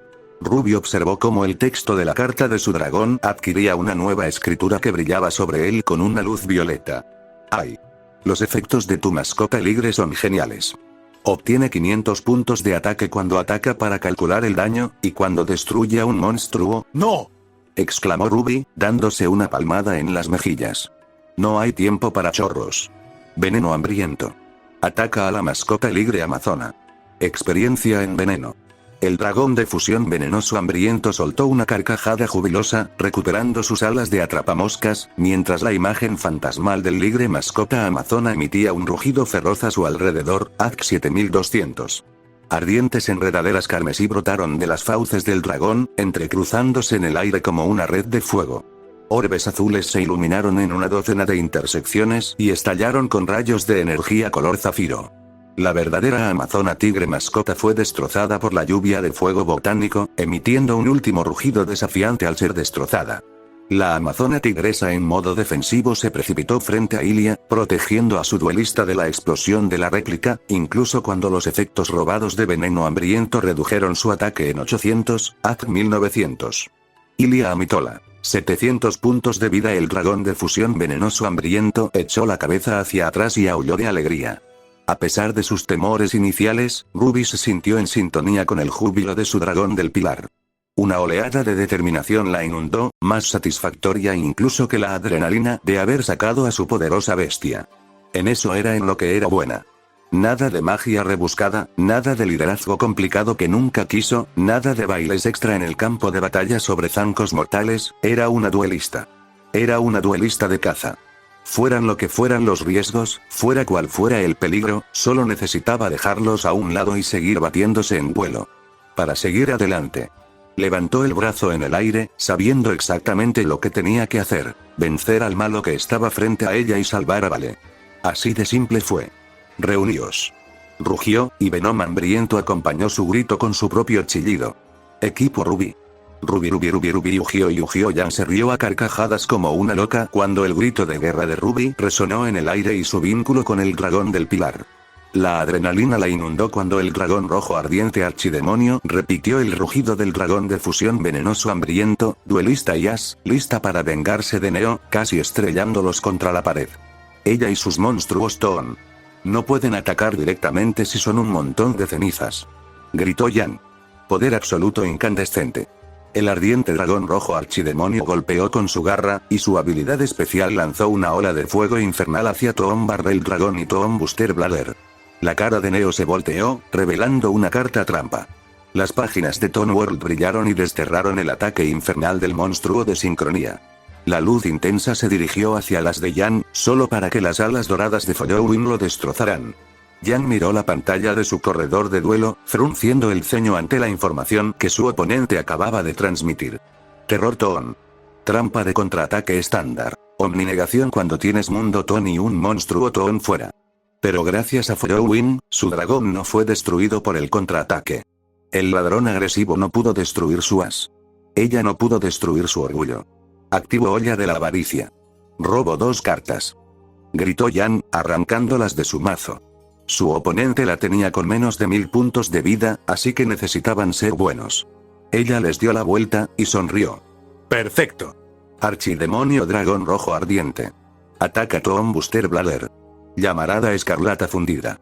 Speaker 1: Ruby observó cómo el texto de la carta de su dragón adquiría una nueva escritura que brillaba sobre él con una luz violeta. ¡Ay! Los efectos de tu mascota ligre son geniales. Obtiene 500 puntos de ataque cuando ataca para calcular el daño, y cuando destruye a un monstruo.
Speaker 2: ¡No!
Speaker 1: Exclamó Ruby, dándose una palmada en las mejillas. No hay tiempo para chorros. Veneno hambriento. Ataca a la mascota ligre amazona. Experiencia en veneno. El dragón de fusión venenoso hambriento soltó una carcajada jubilosa, recuperando sus alas de atrapamoscas, mientras la imagen fantasmal del ligre mascota amazona emitía un rugido feroz a su alrededor, AC 7200. Ardientes enredaderas carmesí brotaron de las fauces del dragón, entrecruzándose en el aire como una red de fuego. Orbes azules se iluminaron en una docena de intersecciones y estallaron con rayos de energía color zafiro. La verdadera amazona tigre mascota fue destrozada por la lluvia de fuego botánico, emitiendo un último rugido desafiante al ser destrozada. La amazona tigresa en modo defensivo se precipitó frente a Ilia, protegiendo a su duelista de la explosión de la réplica, incluso cuando los efectos robados de veneno hambriento redujeron su ataque en 800, AC 1900. Ilia Amitola. 700 puntos de vida. El dragón de fusión venenoso hambriento echó la cabeza hacia atrás y aulló de alegría. A pesar de sus temores iniciales, Ruby se sintió en sintonía con el júbilo de su dragón del pilar. Una oleada de determinación la inundó, más satisfactoria incluso que la adrenalina de haber sacado a su poderosa bestia. En eso era en lo que era buena. Nada de magia rebuscada, nada de liderazgo complicado que nunca quiso, nada de bailes extra en el campo de batalla sobre zancos mortales, era una duelista. Era una duelista de caza. Fueran lo que fueran los riesgos, fuera cual fuera el peligro, solo necesitaba dejarlos a un lado y seguir batiéndose en vuelo. Para seguir adelante. Levantó el brazo en el aire, sabiendo exactamente lo que tenía que hacer: vencer al malo que estaba frente a ella y salvar a Vale. Así de simple fue. Reuníos. Rugió, y Venom hambriento acompañó su grito con su propio chillido. Equipo Ruby. Ruby, ujió y ujió. Jan se rió a carcajadas como una loca cuando el grito de guerra de Ruby resonó en el aire y su vínculo con el dragón del pilar. La adrenalina la inundó cuando el dragón rojo ardiente archidemonio repitió el rugido del dragón de fusión venenoso hambriento, duelista y as, lista para vengarse de Neo, casi estrellándolos contra la pared. Ella y sus monstruos Toon. No pueden atacar directamente si son un montón de cenizas. Gritó Jan. Poder absoluto incandescente. El ardiente dragón rojo archidemonio golpeó con su garra, y su habilidad especial lanzó una ola de fuego infernal hacia Toon Barrel Dragón y Toon Buster Blader. La cara de Neo se volteó, revelando una carta trampa. Las páginas de Toon World brillaron y desterraron el ataque infernal del monstruo de sincronía. La luz intensa se dirigió hacia las de Jan, solo para que las alas doradas de Following lo destrozaran. Jan miró la pantalla de su corredor de duelo, frunciendo el ceño ante la información que su oponente acababa de transmitir. Terror Toon. Trampa de contraataque estándar. Omninegación cuando tienes mundo Toon y un monstruo Toon fuera. Pero gracias a Following, su dragón no fue destruido por el contraataque. El ladrón agresivo no pudo destruir su as. Ella no pudo destruir su orgullo. Activo olla de la avaricia. Robo 2 cartas. Gritó Jan, arrancándolas de su mazo. Su oponente la tenía con menos de 1000 puntos de vida, así que necesitaban ser buenos. Ella les dio la vuelta, y sonrió.
Speaker 2: Perfecto.
Speaker 1: Archidemonio dragón rojo ardiente. Ataca Toon Buster Blader. Llamarada escarlata fundida.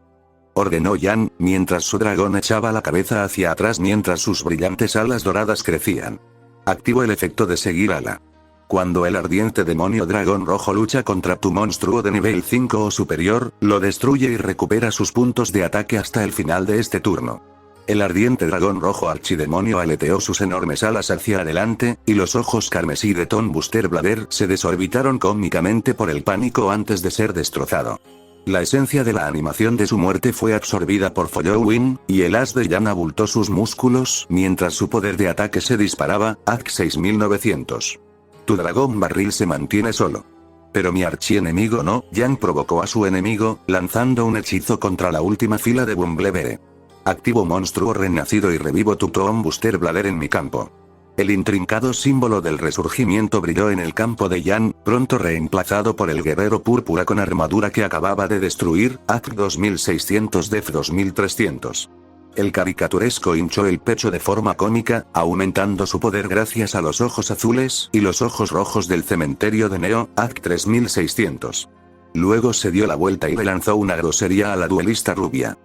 Speaker 1: Ordenó Jan, mientras su dragón echaba la cabeza hacia atrás mientras sus brillantes alas doradas crecían. Activo el efecto de seguir ala. Cuando el ardiente demonio dragón rojo lucha contra tu monstruo de nivel 5 o superior, lo destruye y recupera sus puntos de ataque hasta el final de este turno. El ardiente dragón rojo archidemonio aleteó sus enormes alas hacia adelante, y los ojos carmesí de Toon Buster Blader se desorbitaron cómicamente por el pánico antes de ser destrozado. La esencia de la animación de su muerte fue absorbida por Following, y el as de Jan abultó sus músculos mientras su poder de ataque se disparaba, AC 6900. Tu dragón barril se mantiene solo. Pero mi archienemigo no. Jan provocó a su enemigo, lanzando un hechizo contra la última fila de Bumblebee. Activo monstruo renacido y revivo tu Toon Buster Blader en mi campo. El intrincado símbolo del resurgimiento brilló en el campo de Jan, pronto reemplazado por el guerrero púrpura con armadura que acababa de destruir, AC 2600 Def 2300. El caricaturesco hinchó el pecho de forma cómica, aumentando su poder gracias a los ojos azules y los ojos rojos del cementerio de Neo, AC 3600. Luego se dio la vuelta y le lanzó una grosería a la duelista rubia.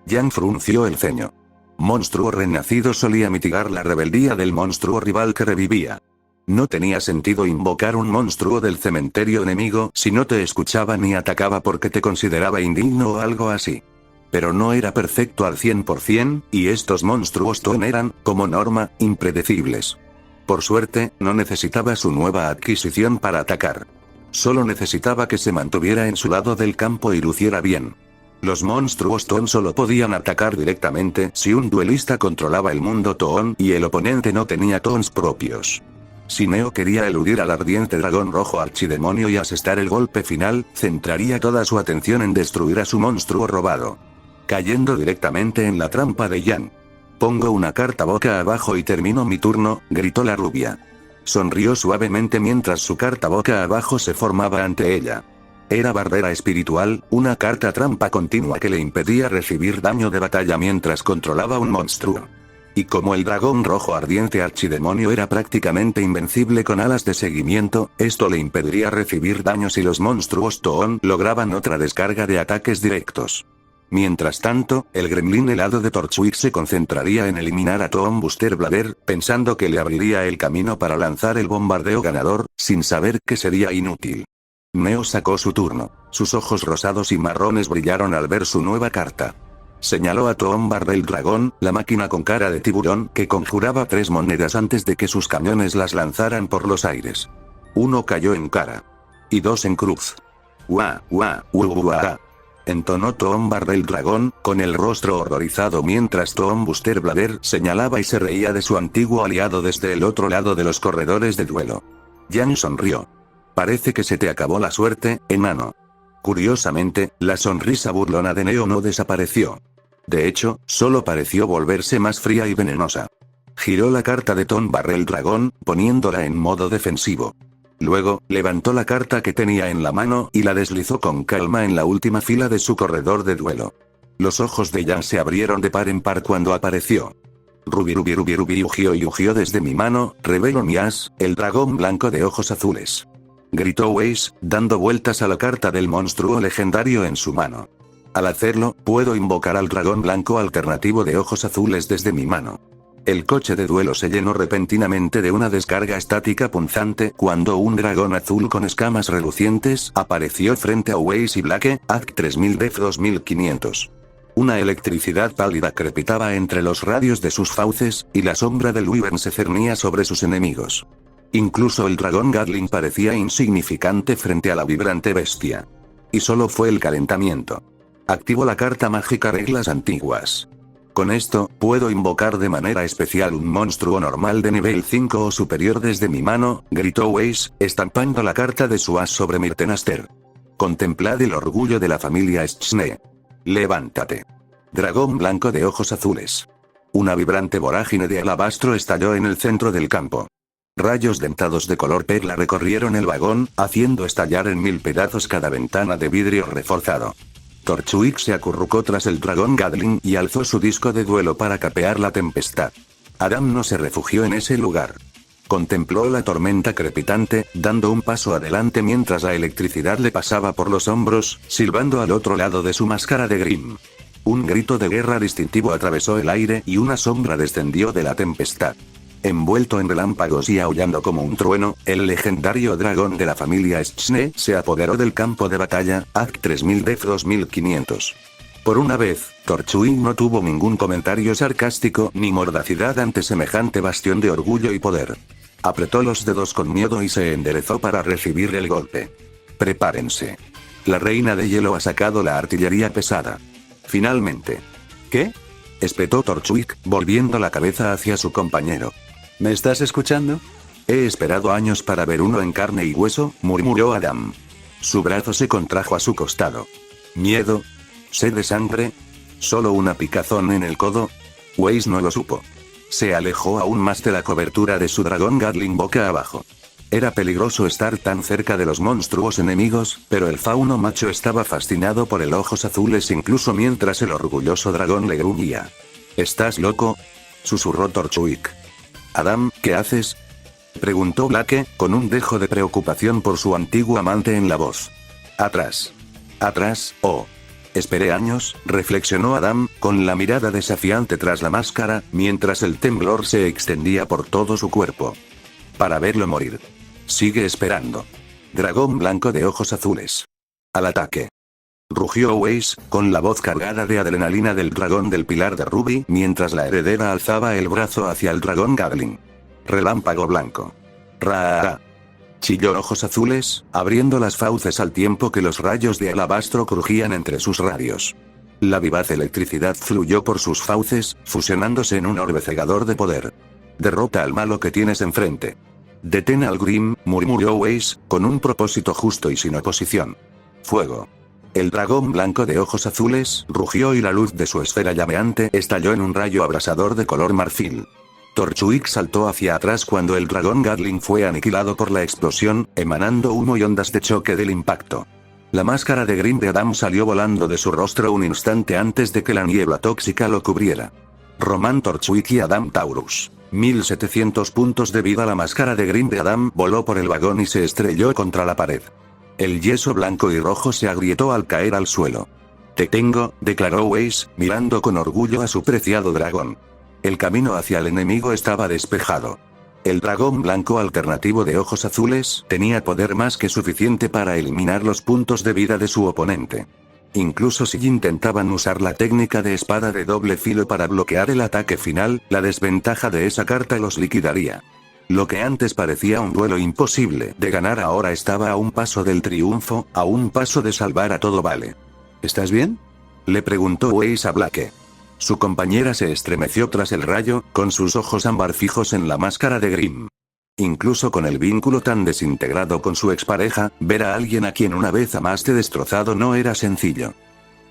Speaker 1: Jan frunció el ceño. Monstruo renacido solía mitigar la rebeldía del monstruo rival que revivía. No tenía sentido invocar un monstruo del cementerio enemigo si no te escuchaba ni atacaba porque te consideraba indigno o algo así. Pero no era perfecto al 100%, y estos monstruos Toon eran, como norma, impredecibles. Por suerte, no necesitaba su nueva adquisición para atacar. Solo necesitaba que se mantuviera en su lado del campo y luciera bien. Los monstruos Toon solo podían atacar directamente si un duelista controlaba el mundo Toon y el oponente no tenía Toons propios. Si Neo quería eludir al ardiente dragón rojo archidemonio y asestar el golpe final, centraría toda su atención en destruir a su monstruo robado. Cayendo directamente en la trampa de Jan. Pongo una carta boca abajo y termino mi turno, gritó la rubia. Sonrió suavemente mientras su carta boca abajo se formaba ante ella. Era barrera espiritual, una carta trampa continua que le impedía recibir daño de batalla mientras controlaba un monstruo. Y como el dragón rojo ardiente archidemonio era prácticamente invencible con alas de seguimiento, esto le impediría recibir daño si los monstruos Toon lograban otra descarga de ataques directos. Mientras tanto, el gremlin helado de Torchwick se concentraría en eliminar a Toon Buster Blader, pensando que le abriría el camino para lanzar el bombardeo ganador, sin saber que sería inútil. Neo sacó su turno. Sus ojos rosados y marrones brillaron al ver su nueva carta. Señaló a Toon Barrel Dragón, la máquina con cara de tiburón que conjuraba 3 monedas antes de que sus cañones las lanzaran por los aires. 1 cayó en cara. Y 2 en cruz. Ua, ua, ua. Entonó Tombar del dragón, con el rostro horrorizado mientras Tom Buster Blader señalaba y se reía de su antiguo aliado desde el otro lado de los corredores de duelo. Jan sonrió. Parece que se te acabó la suerte, enano. Curiosamente, la sonrisa burlona de Neo no desapareció. De hecho, solo pareció volverse más fría y venenosa. Giró la carta de Tombar el dragón, poniéndola en modo defensivo. Luego, levantó la carta que tenía en la mano y la deslizó con calma en la última fila de su corredor de duelo. Los ojos de Jan se abrieron de par en par cuando apareció. Rubi ugió desde mi mano, revelo mi as, el dragón blanco de ojos azules. Gritó Weiss, dando vueltas a la carta del monstruo legendario en su mano. Al hacerlo, puedo invocar al dragón blanco alternativo de ojos azules desde mi mano. El coche de duelo se llenó repentinamente de una descarga estática punzante cuando un dragón azul con escamas relucientes apareció frente a Weiss y Blake, AC 3000 Def 2500. Una electricidad pálida crepitaba entre los radios de sus fauces, y la sombra del Wyvern se cernía sobre sus enemigos. Incluso el dragón Gatling parecía insignificante frente a la vibrante bestia. Y solo fue el calentamiento. Activo la carta mágica Reglas Antiguas. Con esto, puedo invocar de manera especial un monstruo normal de nivel 5 o superior desde mi mano, gritó Weiss, estampando la carta de su as sobre Myrtenaster. Contemplad el orgullo de la familia Schne. Levántate. Dragón blanco de ojos azules. Una vibrante vorágine de alabastro estalló en el centro del campo. Rayos dentados de color perla recorrieron el vagón, haciendo estallar en 1000 pedazos cada ventana de vidrio reforzado. Torchwick se acurrucó tras el dragón Gatling y alzó su disco de duelo para capear la tempestad. Adam no se refugió en ese lugar. Contempló la tormenta crepitante, dando un paso adelante mientras la electricidad le pasaba por los hombros, silbando al otro lado de su máscara de Grimm. Un grito de guerra distintivo atravesó el aire y una sombra descendió de la tempestad. Envuelto en relámpagos y aullando como un trueno, el legendario dragón de la familia Schne se apoderó del campo de batalla, AC 3000 Def 2500. Por una vez, Torchwick no tuvo ningún comentario sarcástico ni mordacidad ante semejante bastión de orgullo y poder. Apretó los dedos con miedo y se enderezó para recibir el golpe. Prepárense. La reina de hielo ha sacado la artillería pesada. Finalmente.
Speaker 2: ¿Qué?
Speaker 1: Espetó Torchwick, volviendo la cabeza hacia su compañero.
Speaker 2: ¿Me estás escuchando?
Speaker 1: He esperado años para ver uno en carne y hueso, murmuró Adam. Su brazo se contrajo a su costado. ¿Miedo? ¿Sed de sangre? ¿Solo una picazón en el codo? Weiss no lo supo. Se alejó aún más de la cobertura de su dragón Gatling boca abajo. Era peligroso estar tan cerca de los monstruos enemigos, pero el fauno macho estaba fascinado por el ojos azules incluso mientras el orgulloso dragón le gruñía. ¿Estás loco?, susurró Torchwick. Adam, ¿qué haces?, preguntó Blake, con un dejo de preocupación por su antiguo amante en la voz. Atrás. Atrás, oh. Esperé años, reflexionó Adam, con la mirada desafiante tras la máscara, mientras el temblor se extendía por todo su cuerpo. Para verlo morir. Sigue esperando. Dragón blanco de ojos azules. Al ataque. Rugió Weiss, con la voz cargada de adrenalina del dragón del pilar de Ruby, mientras la heredera alzaba el brazo hacia el dragón Gatling. Relámpago blanco. Ra. Chilló ojos azules, abriendo las fauces al tiempo que los rayos de alabastro crujían entre sus radios. La vivaz electricidad fluyó por sus fauces, fusionándose en un orbe cegador de poder. Derrota al malo que tienes enfrente. Detén al Grimm, murmuró Weiss, con un propósito justo y sin oposición. Fuego. El dragón blanco de ojos azules rugió y la luz de su esfera llameante estalló en un rayo abrasador de color marfil. Torchwick saltó hacia atrás cuando el dragón Gatling fue aniquilado por la explosión, emanando humo y ondas de choque del impacto. La máscara de Grimm de Adam salió volando de su rostro un instante antes de que la niebla tóxica lo cubriera. Roman Torchwick y Adam Taurus. 1700 puntos de vida. La máscara de Grimm de Adam voló por el vagón y se estrelló contra la pared. El yeso blanco y rojo se agrietó al caer al suelo. Te tengo, declaró Weiss, mirando con orgullo a su preciado dragón. El camino hacia el enemigo estaba despejado. El dragón blanco alternativo de ojos azules tenía poder más que suficiente para eliminar los puntos de vida de su oponente. Incluso si intentaban usar la técnica de espada de doble filo para bloquear el ataque final, la desventaja de esa carta los liquidaría. Lo que antes parecía un duelo imposible de ganar ahora estaba a un paso del triunfo, a un paso de salvar a todo Vale.
Speaker 2: ¿Estás bien?
Speaker 1: Le preguntó Weiss a Blake. Su compañera se estremeció tras el rayo, con sus ojos ámbar fijos en la máscara de Grimm. Incluso con el vínculo tan desintegrado con su expareja, ver a alguien a quien una vez amaste destrozado no era sencillo.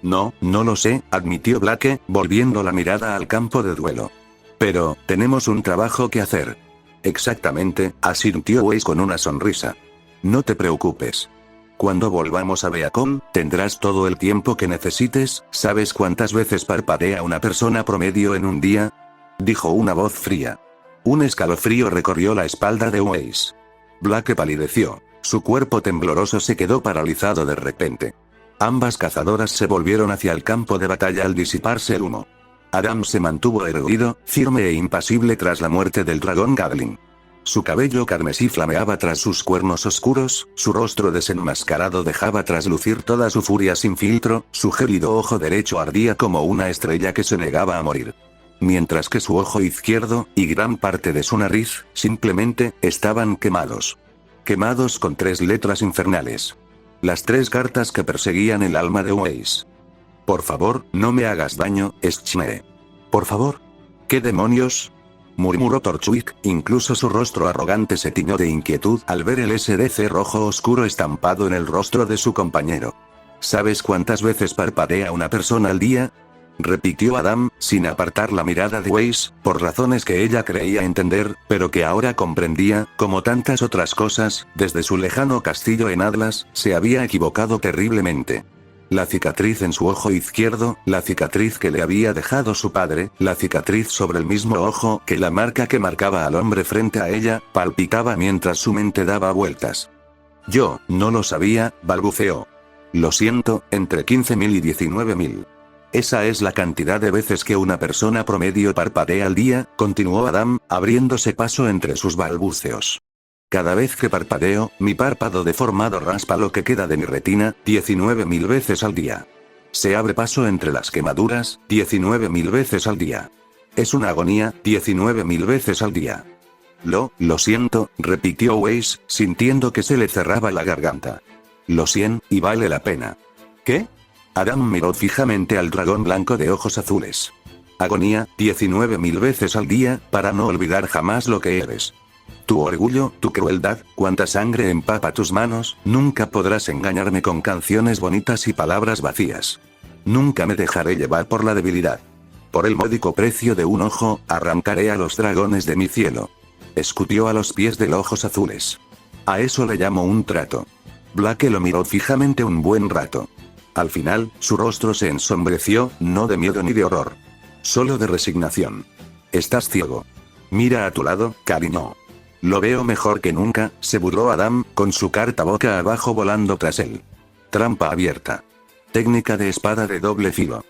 Speaker 1: No, no lo sé, admitió Blake, volviendo la mirada al campo de duelo. Pero, tenemos un trabajo que hacer. Exactamente, asintió Weiss con una sonrisa. No te preocupes. Cuando volvamos a Beacon, tendrás todo el tiempo que necesites. ¿Sabes cuántas veces parpadea una persona promedio en un día? Dijo una voz fría. Un escalofrío recorrió la espalda de Weiss. Blake palideció. Su cuerpo tembloroso se quedó paralizado de repente. Ambas cazadoras se volvieron hacia el campo de batalla al disiparse el humo. Adam se mantuvo erguido, firme e impasible tras la muerte del dragón Gatling. Su cabello carmesí flameaba tras sus cuernos oscuros, su rostro desenmascarado dejaba traslucir toda su furia sin filtro, su gélido ojo derecho ardía como una estrella que se negaba a morir. Mientras que su ojo izquierdo, y gran parte de su nariz, simplemente, estaban quemados. Quemados con 3 letras infernales. Las 3 cartas que perseguían el alma de Weiss. Por favor, no me hagas daño, Schme. Por favor. ¿Qué demonios? Murmuró Torchwick, incluso su rostro arrogante se tiñó de inquietud al ver el SDC rojo oscuro estampado en el rostro de su compañero. ¿Sabes cuántas veces parpadea una persona al día? Repitió Adam, sin apartar la mirada de Weiss, por razones que ella creía entender, pero que ahora comprendía, como tantas otras cosas, desde su lejano castillo en Atlas, se había equivocado terriblemente. La cicatriz en su ojo izquierdo, la cicatriz que le había dejado su padre, la cicatriz sobre el mismo ojo que la marca que marcaba al hombre frente a ella, palpitaba mientras su mente daba vueltas. Yo, no lo sabía, balbuceó. Lo siento, entre 15.000 y 19.000. Esa es la cantidad de veces que una persona promedio parpadea al día, continuó Adam, abriéndose paso entre sus balbuceos. Cada vez que parpadeo, mi párpado deformado raspa lo que queda de mi retina, 19.000 veces al día. Se abre paso entre las quemaduras, 19.000 veces al día. Es una agonía, 19.000 veces al día. Lo siento, repitió Weiss, sintiendo que se le cerraba la garganta. Lo siento, y vale la pena. ¿Qué? Adam miró fijamente al dragón blanco de ojos azules. Agonía, 19.000 veces al día, para no olvidar jamás lo que eres. Tu orgullo, tu crueldad, cuánta sangre empapa tus manos, nunca podrás engañarme con canciones bonitas y palabras vacías. Nunca me dejaré llevar por la debilidad. Por el módico precio de un ojo, arrancaré a los dragones de mi cielo. Escutió a los pies de los ojos azules. A eso le llamo un trato. Blake lo miró fijamente un buen rato. Al final, su rostro se ensombreció, no de miedo ni de horror. Solo de resignación. Estás ciego. Mira a tu lado, cariño. Lo veo mejor que nunca, se burló Adam, con su carta boca abajo volando tras él. Trampa abierta. Técnica de espada de doble filo.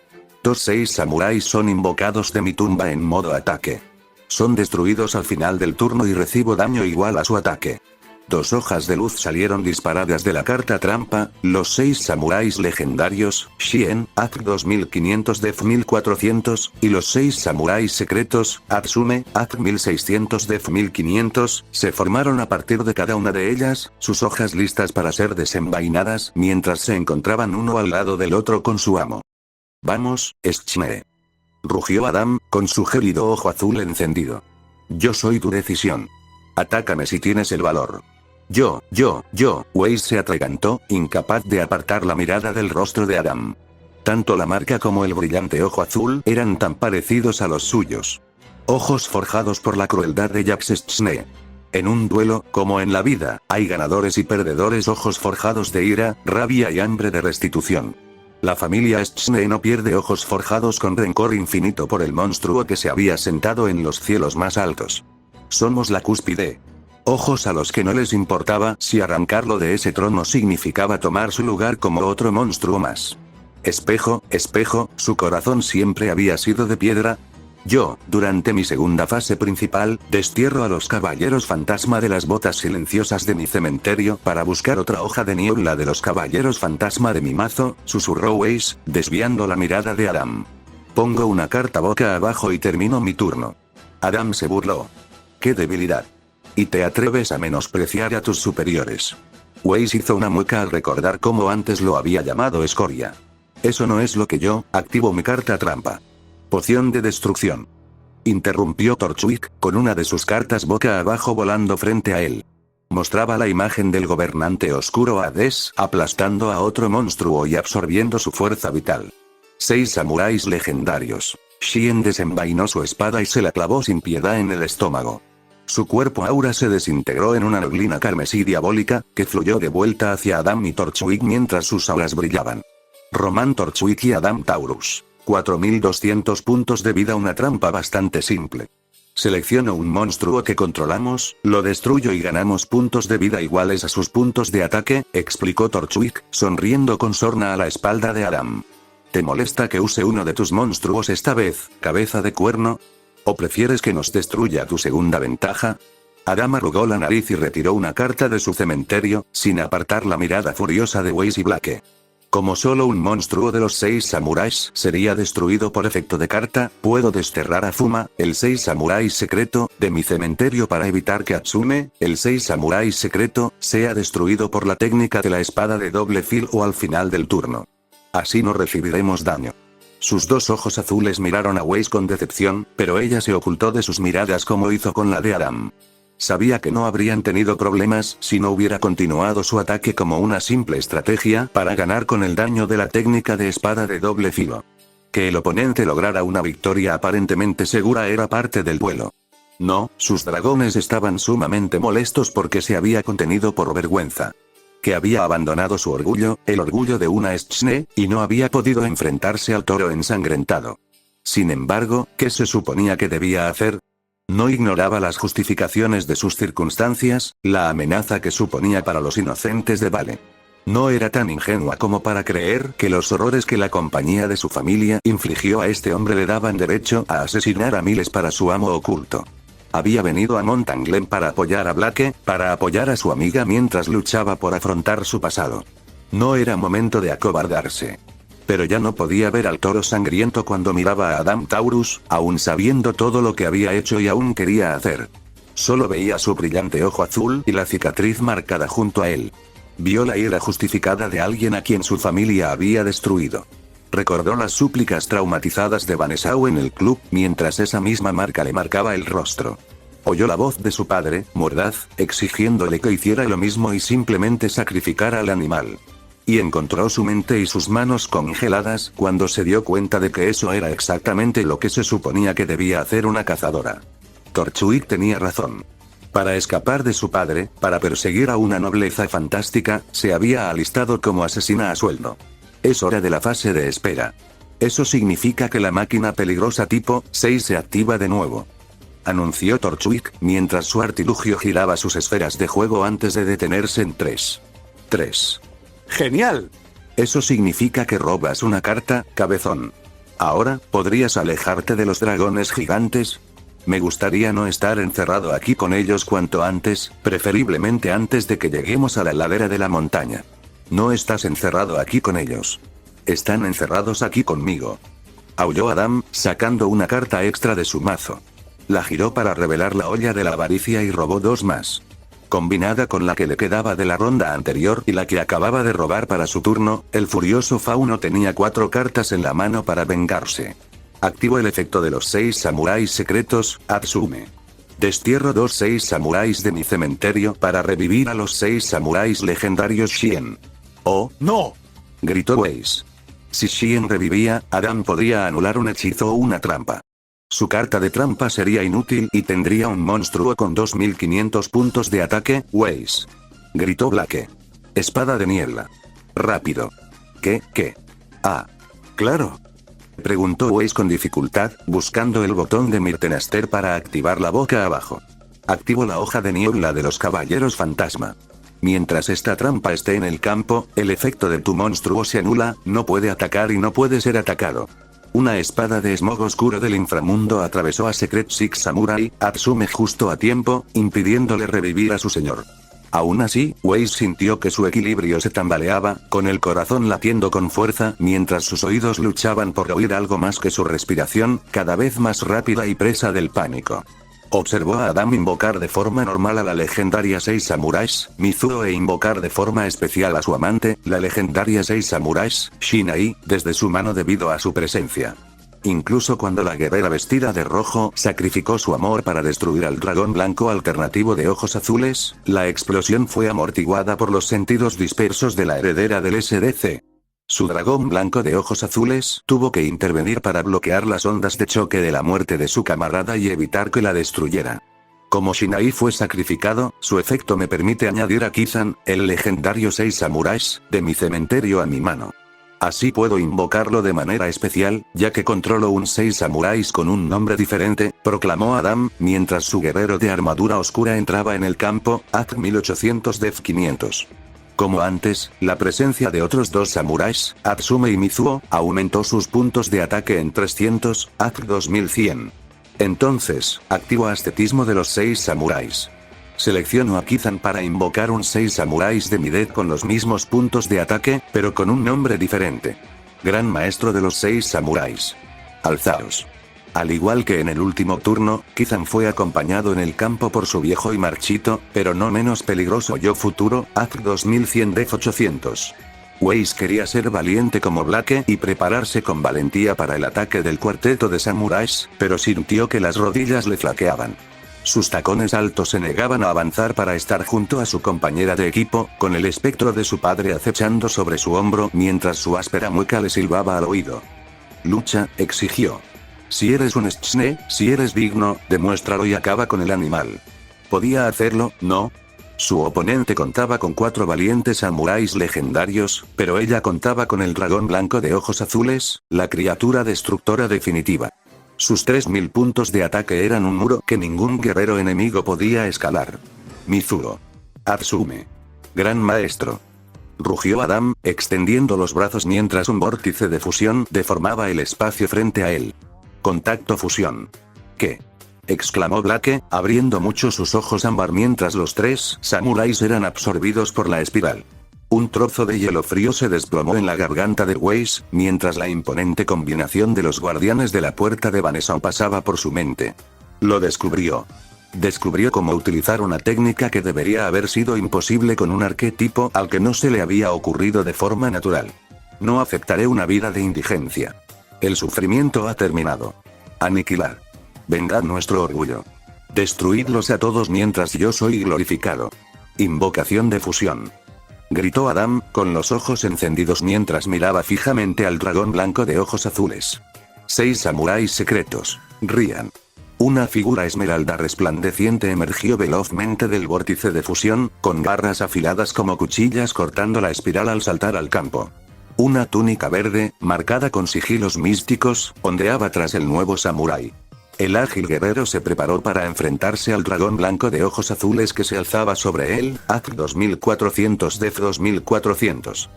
Speaker 1: 6 samuráis son invocados de mi tumba en modo ataque. Son destruidos al final del turno y recibo daño igual a su ataque. 2 hojas de luz salieron disparadas de la carta trampa, los 6 samuráis legendarios, Shien, AC 2500 Def 1400, y los 6 samuráis secretos, Atsume, AC 1600 Def 1500, se formaron a partir de cada una de ellas, sus hojas listas para ser desenvainadas, mientras se encontraban uno al lado del otro con su amo. Vamos, Schme. Rugió Adam, con su gélido ojo azul encendido. Yo soy tu decisión. Atácame si tienes el valor. Weiss se atragantó, incapaz de apartar la mirada del rostro de Adam. Tanto la marca como el brillante ojo azul eran tan parecidos a los suyos. Ojos forjados por la crueldad de Jax Schne. En un duelo, como en la vida, hay ganadores y perdedores, ojos forjados de ira, rabia y hambre de restitución. La familia Schne no pierde ojos forjados con rencor infinito por el monstruo que se había sentado en los cielos más altos. Somos la cúspide. Ojos a los que no les importaba si arrancarlo de ese trono significaba tomar su lugar como otro monstruo más. Espejo, su corazón siempre había sido de piedra. Yo, durante mi segunda fase principal, destierro a los caballeros fantasma de las botas silenciosas de mi cementerio para buscar otra hoja de niebla de los caballeros fantasma de mi mazo, susurró Weiss, desviando la mirada de Adam. Pongo una carta boca abajo y termino mi turno. Adam se burló. ¡Qué debilidad! Y te atreves a menospreciar a tus superiores. Weiss hizo una mueca al recordar cómo antes lo había llamado escoria. Eso no es lo que yo, activo mi carta trampa. Poción de destrucción. Interrumpió Torchwick, con una de sus cartas boca abajo volando frente a él. Mostraba la imagen del gobernante oscuro Hades, aplastando a otro monstruo y absorbiendo su fuerza vital. 6 samuráis legendarios. Shien desenvainó su espada y se la clavó sin piedad en el estómago. Su cuerpo aura se desintegró en una neblina carmesí diabólica, que fluyó de vuelta hacia Adam y Torchwick mientras sus auras brillaban. Roman Torchwick y Adam Taurus. 4200 puntos de vida. Una trampa bastante simple. Selecciono un monstruo que controlamos, lo destruyo y ganamos puntos de vida iguales a sus puntos de ataque, explicó Torchwick, sonriendo con sorna a la espalda de Adam. ¿Te molesta que use uno de tus monstruos esta vez, cabeza de cuerno? ¿O prefieres que nos destruya tu segunda ventaja? Adam arrugó la nariz y retiró una carta de su cementerio, sin apartar la mirada furiosa de Weiss y Blake. Como solo un monstruo de los 6 samuráis sería destruido por efecto de carta, puedo desterrar a Fuma, el 6 samurái secreto, de mi cementerio para evitar que Atsume, el 6 samurái secreto, sea destruido por la técnica de la espada de doble filo al final del turno. Así no recibiremos daño. Sus 2 ojos azules miraron a Weiss con decepción, pero ella se ocultó de sus miradas como hizo con la de Adam. Sabía que no habrían tenido problemas si no hubiera continuado su ataque como una simple estrategia para ganar con el daño de la técnica de espada de doble filo. Que el oponente lograra una victoria aparentemente segura era parte del duelo. No, sus dragones estaban sumamente molestos porque se había contenido por vergüenza. Que había abandonado su orgullo, el orgullo de una Schne, y no había podido enfrentarse al toro ensangrentado. Sin embargo, ¿qué se suponía que debía hacer? No ignoraba las justificaciones de sus circunstancias, la amenaza que suponía para los inocentes de Vale. No era tan ingenua como para creer que los horrores que la compañía de su familia infligió a este hombre le daban derecho a asesinar a miles para su amo oculto. Había venido a Mountain Glen para apoyar a Blake, para apoyar a su amiga mientras luchaba por afrontar su pasado. No era momento de acobardarse. Pero ya no podía ver al toro sangriento cuando miraba a Adam Taurus, aún sabiendo todo lo que había hecho y aún quería hacer. Solo veía su brillante ojo azul y la cicatriz marcada junto a él. Vio la ira justificada de alguien a quien su familia había destruido. Recordó las súplicas traumatizadas de Vanessau en el club, mientras esa misma marca le marcaba el rostro. Oyó la voz de su padre, mordaz, exigiéndole que hiciera lo mismo y simplemente sacrificara al animal. Y encontró su mente y sus manos congeladas cuando se dio cuenta de que eso era exactamente lo que se suponía que debía hacer una cazadora. Torchwick tenía razón. Para escapar de su padre, para perseguir a una nobleza fantástica, se había alistado como asesina a sueldo. Es hora de la fase de espera. Eso significa que la máquina peligrosa tipo 6 se activa de nuevo. Anunció Torchwick, mientras su artilugio giraba sus esferas de juego antes de detenerse en 3. 3. ¡Genial! Eso significa que robas una carta, cabezón. Ahora, ¿podrías alejarte de los dragones gigantes? Me gustaría no estar encerrado aquí con ellos cuanto antes, preferiblemente antes de que lleguemos a la ladera de la montaña. No estás encerrado aquí con ellos. Están encerrados aquí conmigo. Aulló Adam, sacando una carta extra de su mazo. La giró para revelar la olla de la avaricia y robó 2 más. Combinada con la que le quedaba de la ronda anterior y la que acababa de robar para su turno, el furioso fauno tenía 4 cartas en la mano para vengarse. Activó el efecto de los 6 samuráis secretos, Atsume. Destierro 2 6 samuráis de mi cementerio para revivir a los 6 samuráis legendarios Shien. ¡Oh, no!, gritó Weiss. Si Shien revivía, Adam podría anular un hechizo o una trampa. Su carta de trampa sería inútil y tendría un monstruo con 2500 puntos de ataque, Weiss. Gritó Blake. Espada de niebla. Rápido. ¿Qué? Ah. Claro. Preguntó Weiss con dificultad, buscando el botón de Mirtenaster para activar la boca abajo. Activo la hoja de niebla de los caballeros fantasma. Mientras esta trampa esté en el campo, el efecto de tu monstruo se anula, no puede atacar y no puede ser atacado. Una espada de smog oscuro del inframundo atravesó a Secret Six Samurai, Atsume justo a tiempo, impidiéndole revivir a su señor. Aún así, Weiss sintió que su equilibrio se tambaleaba, con el corazón latiendo con fuerza, mientras sus oídos luchaban por oír algo más que su respiración, cada vez más rápida y presa del pánico. Observó a Adam invocar de forma normal a la legendaria 6 samuráis, Mizuo, e invocar de forma especial a su amante, la legendaria 6 samuráis, Shinai, desde su mano debido a su presencia. Incluso cuando la guerrera vestida de rojo sacrificó su amor para destruir al dragón blanco alternativo de ojos azules, la explosión fue amortiguada por los sentidos dispersos de la heredera del SDC. Su dragón blanco de ojos azules tuvo que intervenir para bloquear las ondas de choque de la muerte de su camarada y evitar que la destruyera. Como Shinai fue sacrificado, su efecto me permite añadir a Kizan, el legendario 6 samuráis, de mi cementerio a mi mano. Así puedo invocarlo de manera especial, ya que controlo un 6 samuráis con un nombre diferente, proclamó Adam, mientras su guerrero de armadura oscura entraba en el campo, AC 1800 Def 500. Como antes, la presencia de otros 2 samuráis, Atsume y Mizuo, aumentó sus puntos de ataque en 300, AC 2100. Entonces, activo ascetismo de los 6 samuráis. Selecciono a Kizan para invocar un 6 samuráis de mi deck con los mismos puntos de ataque, pero con un nombre diferente. Gran maestro de los 6 samuráis. Alzaos. Al igual que en el último turno, Kizan fue acompañado en el campo por su viejo y marchito, pero no menos peligroso yo futuro, AC 2100 Def 800. Weiss quería ser valiente como Blake y prepararse con valentía para el ataque del cuarteto de samuráis, pero sintió que las rodillas le flaqueaban. Sus tacones altos se negaban a avanzar para estar junto a su compañera de equipo, con el espectro de su padre acechando sobre su hombro mientras su áspera mueca le silbaba al oído. Lucha, exigió. Si eres un Shne, si eres digno, demuéstralo y acaba con el animal. ¿Podía hacerlo, no? Su oponente contaba con 4 valientes samuráis legendarios, pero ella contaba con el dragón blanco de ojos azules, la criatura destructora definitiva. Sus 3000 puntos de ataque eran un muro que ningún guerrero enemigo podía escalar. Mizuo. Atsume. Gran maestro. Rugió Adam, extendiendo los brazos mientras un vórtice de fusión deformaba el espacio frente a él. Contacto fusión. ¿Qué? Exclamó Blake, abriendo mucho sus ojos ámbar mientras los 3 samuráis eran absorbidos por la espiral. Un trozo de hielo frío se desplomó en la garganta de Weiss, mientras la imponente combinación de los guardianes de la puerta de Vanessa pasaba por su mente. Lo descubrió. Descubrió cómo utilizar una técnica que debería haber sido imposible con un arquetipo al que no se le había ocurrido de forma natural. No aceptaré una vida de indigencia. El sufrimiento ha terminado. Aniquilar. Vengad nuestro orgullo. Destruidlos a todos mientras yo soy glorificado. Invocación de fusión. Gritó Adam, con los ojos encendidos mientras miraba fijamente al dragón blanco de ojos azules. 6 samuráis secretos. Rían. Una figura esmeralda resplandeciente emergió velozmente del vórtice de fusión, con garras afiladas como cuchillas cortando la espiral al saltar al campo. Una túnica verde, marcada con sigilos místicos, ondeaba tras el nuevo samurái. El ágil guerrero se preparó para enfrentarse al dragón blanco de ojos azules que se alzaba sobre él, AC 2400 Def 2400.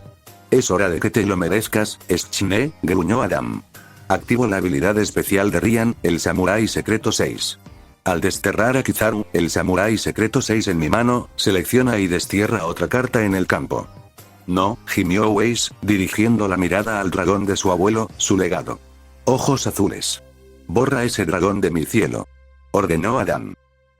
Speaker 1: Es hora de que te lo merezcas, Shne, gruñó Adam. Activo la habilidad especial de Rian, el samurái secreto 6. Al desterrar a Kizaru, el samurái secreto 6 en mi mano, selecciona y destierra otra carta en el campo. No, gimió Weiss, dirigiendo la mirada al dragón de su abuelo, su legado. Ojos azules. Borra ese dragón de mi cielo. Ordenó Adam.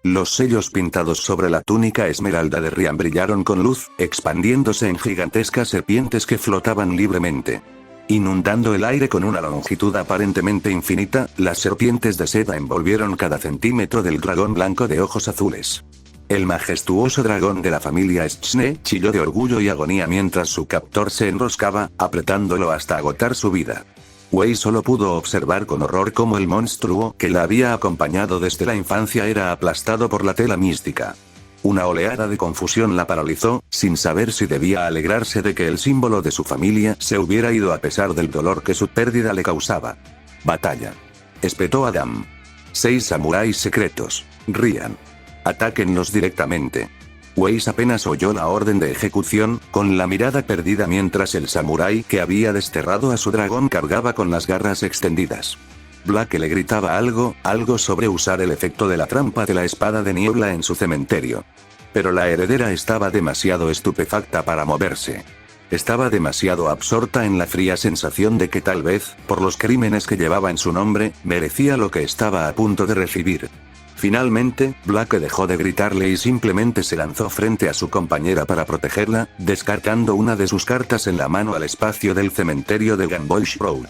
Speaker 1: Los sellos pintados sobre la túnica esmeralda de Rian brillaron con luz, expandiéndose en gigantescas serpientes que flotaban libremente. Inundando el aire con una longitud aparentemente infinita, las serpientes de seda envolvieron cada centímetro del dragón blanco de ojos azules. El majestuoso dragón de la familia Shne chilló de orgullo y agonía mientras su captor se enroscaba, apretándolo hasta agotar su vida. Wei solo pudo observar con horror cómo el monstruo que la había acompañado desde la infancia era aplastado por la tela mística. Una oleada de confusión la paralizó, sin saber si debía alegrarse de que el símbolo de su familia se hubiera ido a pesar del dolor que su pérdida le causaba. Batalla. Espetó Adam. 6 samuráis secretos. Rían. Atáquenlos directamente. Weiss apenas oyó la orden de ejecución, con la mirada perdida mientras el samurái que había desterrado a su dragón cargaba con las garras extendidas. Blake le gritaba algo sobre usar el efecto de la trampa de la espada de niebla en su cementerio. Pero la heredera estaba demasiado estupefacta para moverse. Estaba demasiado absorta en la fría sensación de que tal vez, por los crímenes que llevaba en su nombre, merecía lo que estaba a punto de recibir. Finalmente, Blake dejó de gritarle y simplemente se lanzó frente a su compañera para protegerla, descartando una de sus cartas en la mano al espacio del cementerio de Gamboge Road.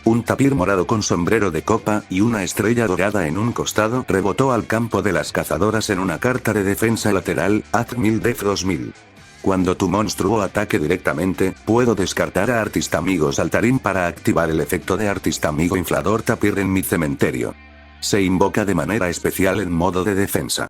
Speaker 1: Un tapir morado con sombrero de copa y una estrella dorada en un costado rebotó al campo de las cazadoras en una carta de defensa lateral, Ad-1000 Def 2000. Cuando tu monstruo ataque directamente, puedo descartar a Artist Amigo Saltarín para activar el efecto de Artist Amigo Inflador Tapir en mi cementerio. Se invoca de manera especial en modo de defensa.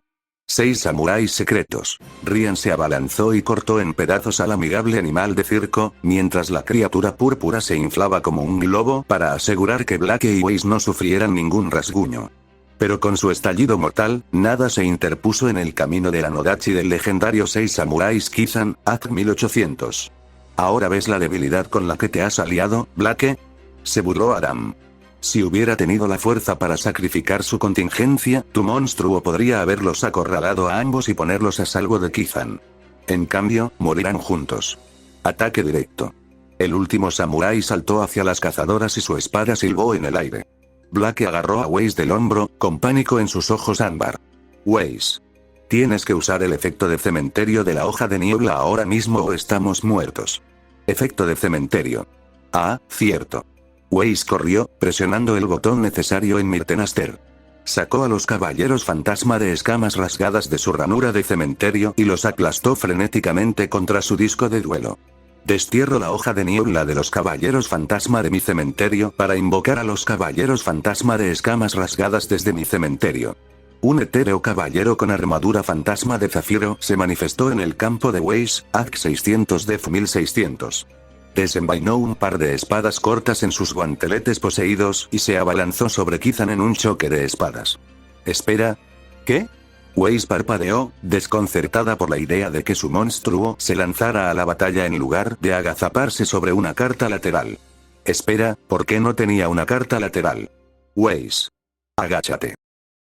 Speaker 1: 6 samuráis secretos. Ryan se abalanzó y cortó en pedazos al amigable animal de circo, mientras la criatura púrpura se inflaba como un globo para asegurar que Blake y Weiss no sufrieran ningún rasguño. Pero con su estallido mortal, nada se interpuso en el camino de la Nodachi del legendario 6 samuráis Kizan, Ad 1800. ¿Ahora ves la debilidad con la que te has aliado, Blake? Se burló Adam. Si hubiera tenido la fuerza para sacrificar su contingencia, tu monstruo podría haberlos acorralado a ambos y ponerlos a salvo de Kizan. En cambio, morirán juntos. Ataque directo. El último samurái saltó hacia las cazadoras y su espada silbó en el aire. Blake agarró a Weiss del hombro, con pánico en sus ojos ámbar. Weiss. Tienes que usar el efecto de cementerio de la hoja de niebla ahora mismo o estamos muertos. Efecto de cementerio. Ah, cierto. Weiss corrió, presionando el botón necesario en Mirtenaster. Sacó a los caballeros fantasma de escamas rasgadas de su ranura de cementerio y los aplastó frenéticamente contra su disco de duelo. Destierro la hoja de niebla de los caballeros fantasma de mi cementerio para invocar a los caballeros fantasma de escamas rasgadas desde mi cementerio. Un etéreo caballero con armadura fantasma de zafiro se manifestó en el campo de Weiss, AC 600 Def 1600. Desenvainó un par de espadas cortas en sus guanteletes poseídos y se abalanzó sobre Kizan en un choque de espadas. Espera. ¿Qué? Weiss parpadeó, desconcertada por la idea de que su monstruo se lanzara a la batalla en lugar de agazaparse sobre una carta lateral. Espera, ¿por qué no tenía una carta lateral? Weiss. Agáchate.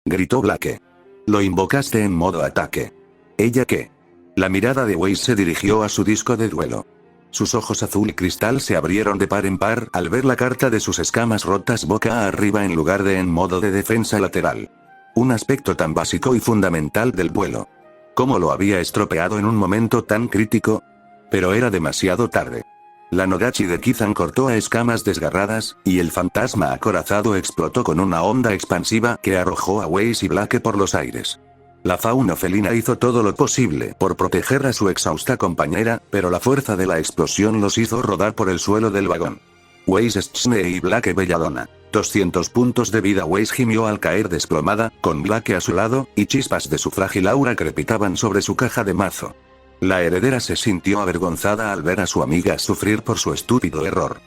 Speaker 1: Gritó Blake. Lo invocaste en modo ataque. ¿Ella qué? La mirada de Weiss se dirigió a su disco de duelo. Sus ojos azul cristal se abrieron de par en par al ver la carta de sus escamas rotas boca arriba en lugar de en modo de defensa lateral. Un aspecto tan básico y fundamental del vuelo. ¿Cómo lo había estropeado en un momento tan crítico? Pero era demasiado tarde. La Nodachi de Kizan cortó a escamas desgarradas, y el fantasma acorazado explotó con una onda expansiva que arrojó a Weiss y Blake por los aires. La fauna felina hizo todo lo posible por proteger a su exhausta compañera, pero la fuerza de la explosión los hizo rodar por el suelo del vagón. Weiss Schne y Blake Belladonna. 200 puntos de vida. Weiss gimió al caer desplomada, con Blake a su lado, y chispas de su frágil aura crepitaban sobre su caja de mazo. La heredera se sintió avergonzada al ver a su amiga sufrir por su estúpido error.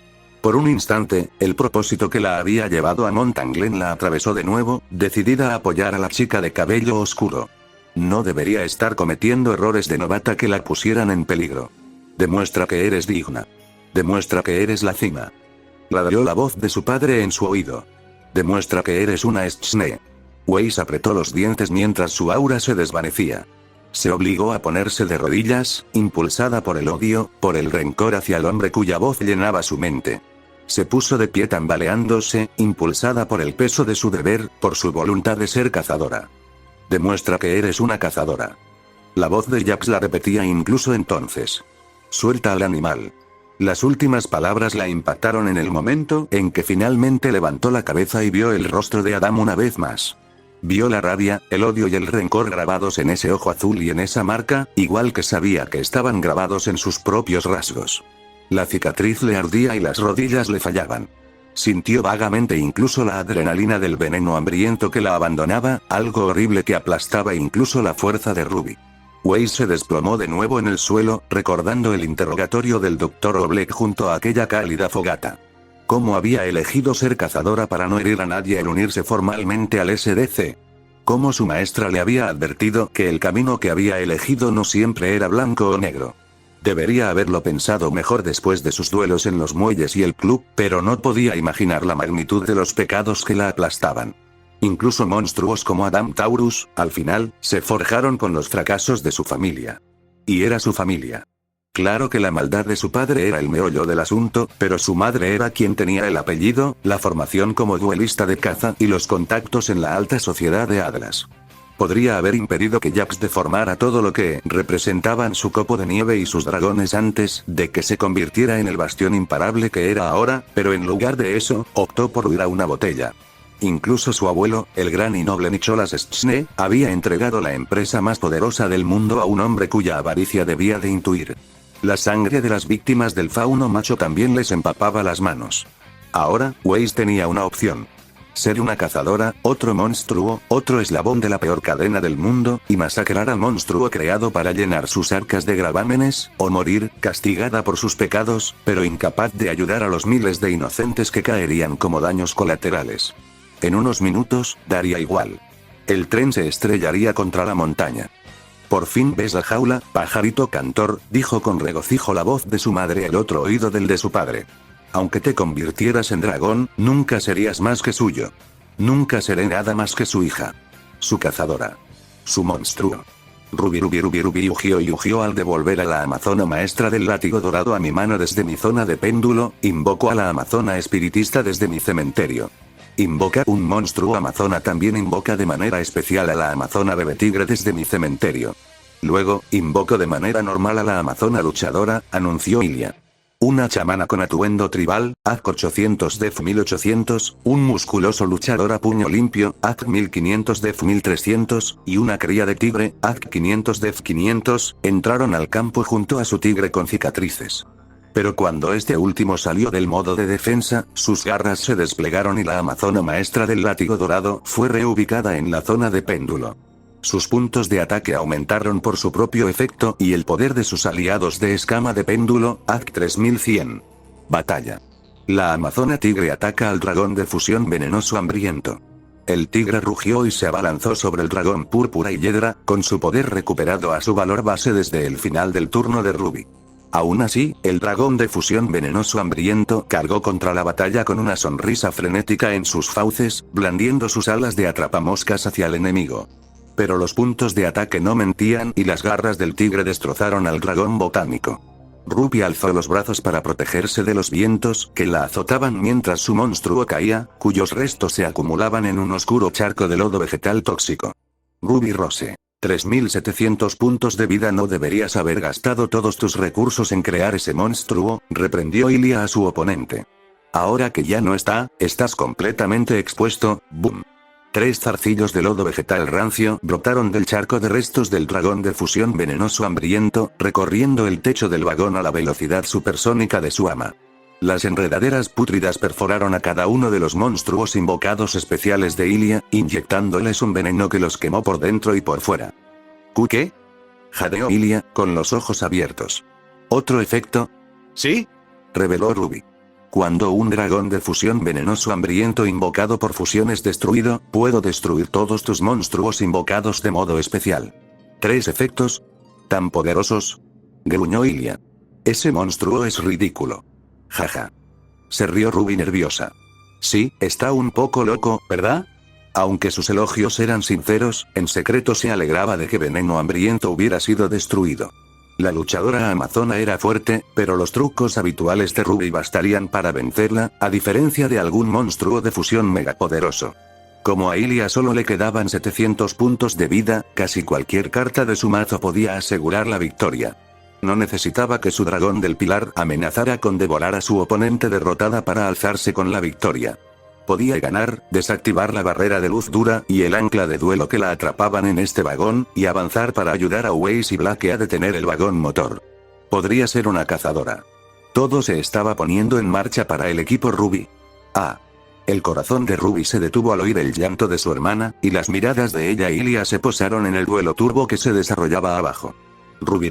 Speaker 1: Por un instante, el propósito que la había llevado a Mountain Glen la atravesó de nuevo, decidida a apoyar a la chica de cabello oscuro. No debería estar cometiendo errores de novata que la pusieran en peligro. Demuestra que eres digna. Demuestra que eres la cima. Ladrió la voz de su padre en su oído. Demuestra que eres una Schne. Weiss apretó los dientes mientras su aura se desvanecía. Se obligó a ponerse de rodillas, impulsada por el odio, por el rencor hacia el hombre cuya voz llenaba su mente. Se puso de pie tambaleándose, impulsada por el peso de su deber, por su voluntad de ser cazadora. Demuestra que eres una cazadora. La voz de Jax la repetía incluso entonces. Suelta al animal. Las últimas palabras la impactaron en el momento en que finalmente levantó la cabeza y vio el rostro de Adam una vez más. Vio la rabia, el odio y el rencor grabados en ese ojo azul y en esa marca, igual que sabía que estaban grabados en sus propios rasgos. La cicatriz le ardía y las rodillas le fallaban. Sintió vagamente incluso la adrenalina del veneno hambriento que la abandonaba, algo horrible que aplastaba incluso la fuerza de Ruby. Weiss se desplomó de nuevo en el suelo, recordando el interrogatorio del Dr. Oblek junto a aquella cálida fogata. ¿Cómo había elegido ser cazadora para no herir a nadie al unirse formalmente al SDC? ¿Cómo su maestra le había advertido que el camino que había elegido no siempre era blanco o negro? Debería haberlo pensado mejor después de sus duelos en los muelles y el club, pero no podía imaginar la magnitud de los pecados que la aplastaban. Incluso monstruos como Adam Taurus, al final, se forjaron con los fracasos de su familia. Y era su familia. Claro que la maldad de su padre era el meollo del asunto, pero su madre era quien tenía el apellido, la formación como duelista de caza y los contactos en la alta sociedad de Atlas. Podría haber impedido que Jax deformara todo lo que representaban su copo de nieve y sus dragones antes de que se convirtiera en el bastión imparable que era ahora, pero en lugar de eso, optó por huir a una botella. Incluso su abuelo, el gran y noble Nicholas Stschne, había entregado la empresa más poderosa del mundo a un hombre cuya avaricia debía de intuir. La sangre de las víctimas del fauno macho también les empapaba las manos. Ahora, Weiss tenía una opción. Ser una cazadora, otro monstruo, otro eslabón de la peor cadena del mundo, y masacrar al monstruo creado para llenar sus arcas de gravámenes, o morir, castigada por sus pecados, pero incapaz de ayudar a los miles de inocentes que caerían como daños colaterales. En unos minutos, daría igual. El tren se estrellaría contra la montaña. Por fin ves la jaula, pajarito cantor, dijo con regocijo la voz de su madre al otro oído del de su padre. Aunque te convirtieras en dragón, nunca serías más que suyo. Nunca seré nada más que su hija. Su cazadora. Su monstruo. Ruby ugió al devolver a la amazona maestra del látigo dorado a mi mano desde mi zona de péndulo, invoco a la amazona espiritista desde mi cementerio. Invoca un monstruo amazona también invoca de manera especial a la amazona bebé tigre desde mi cementerio. Luego, invoco de manera normal a la amazona luchadora, anunció Ilia. Una chamana con atuendo tribal, AC 800 def 1800, un musculoso luchador a puño limpio, AC 1500 def 1300, y una cría de tigre, AC 500 def 500, entraron al campo junto a su tigre con cicatrices. Pero cuando este último salió del modo de defensa, sus garras se desplegaron y la amazona maestra del látigo dorado fue reubicada en la zona de péndulo. Sus puntos de ataque aumentaron por su propio efecto y el poder de sus aliados de escama de péndulo, AC 3100. Batalla. La amazona tigre ataca al dragón de fusión venenoso hambriento. El tigre rugió y se abalanzó sobre el dragón púrpura y hiedra, con su poder recuperado a su valor base desde el final del turno de Ruby. Aún así, el dragón de fusión venenoso hambriento cargó contra la batalla con una sonrisa frenética en sus fauces, blandiendo sus alas de atrapamoscas hacia el enemigo. Pero los puntos de ataque no mentían y las garras del tigre destrozaron al dragón botánico. Ruby alzó los brazos para protegerse de los vientos que la azotaban mientras su monstruo caía, cuyos restos se acumulaban en un oscuro charco de lodo vegetal tóxico. Ruby Rose. 3700 puntos de vida. No deberías haber gastado todos tus recursos en crear ese monstruo, reprendió Ilia a su oponente. Ahora que ya no está, estás completamente expuesto, boom. 3 zarcillos de lodo vegetal rancio brotaron del charco de restos del dragón de fusión venenoso hambriento, recorriendo el techo del vagón a la velocidad supersónica de su ama. Las enredaderas pútridas perforaron a cada uno de los monstruos invocados especiales de Ilia, inyectándoles un veneno que los quemó por dentro y por fuera. ¿Qué? Jadeó Ilia, con los ojos abiertos. ¿Otro efecto? ¿Sí? Reveló Ruby. Cuando un dragón de fusión venenoso hambriento invocado por fusión es destruido, puedo destruir todos tus monstruos invocados de modo especial. ¿3 efectos? ¿Tan poderosos? Gruñó Ilia. Ese monstruo es ridículo. Jaja. Se rió Ruby nerviosa. Sí, está un poco loco, ¿verdad? Aunque sus elogios eran sinceros, en secreto se alegraba de que veneno hambriento hubiera sido destruido. La luchadora amazona era fuerte, pero los trucos habituales de Ruby bastarían para vencerla, a diferencia de algún monstruo de fusión megapoderoso. Como a Ilia solo le quedaban 700 puntos de vida, casi cualquier carta de su mazo podía asegurar la victoria. No necesitaba que su dragón del pilar amenazara con devorar a su oponente derrotada para alzarse con la victoria. Podía ganar, desactivar la barrera de luz dura y el ancla de duelo que la atrapaban en este vagón, y avanzar para ayudar a Weiss y Blake a detener el vagón motor. Podría ser una cazadora. Todo se estaba poniendo en marcha para el equipo Ruby. Ah. El corazón de Ruby se detuvo al oír el llanto de su hermana, y las miradas de ella y Ilia se posaron en el duelo turbo que se desarrollaba abajo. Ruby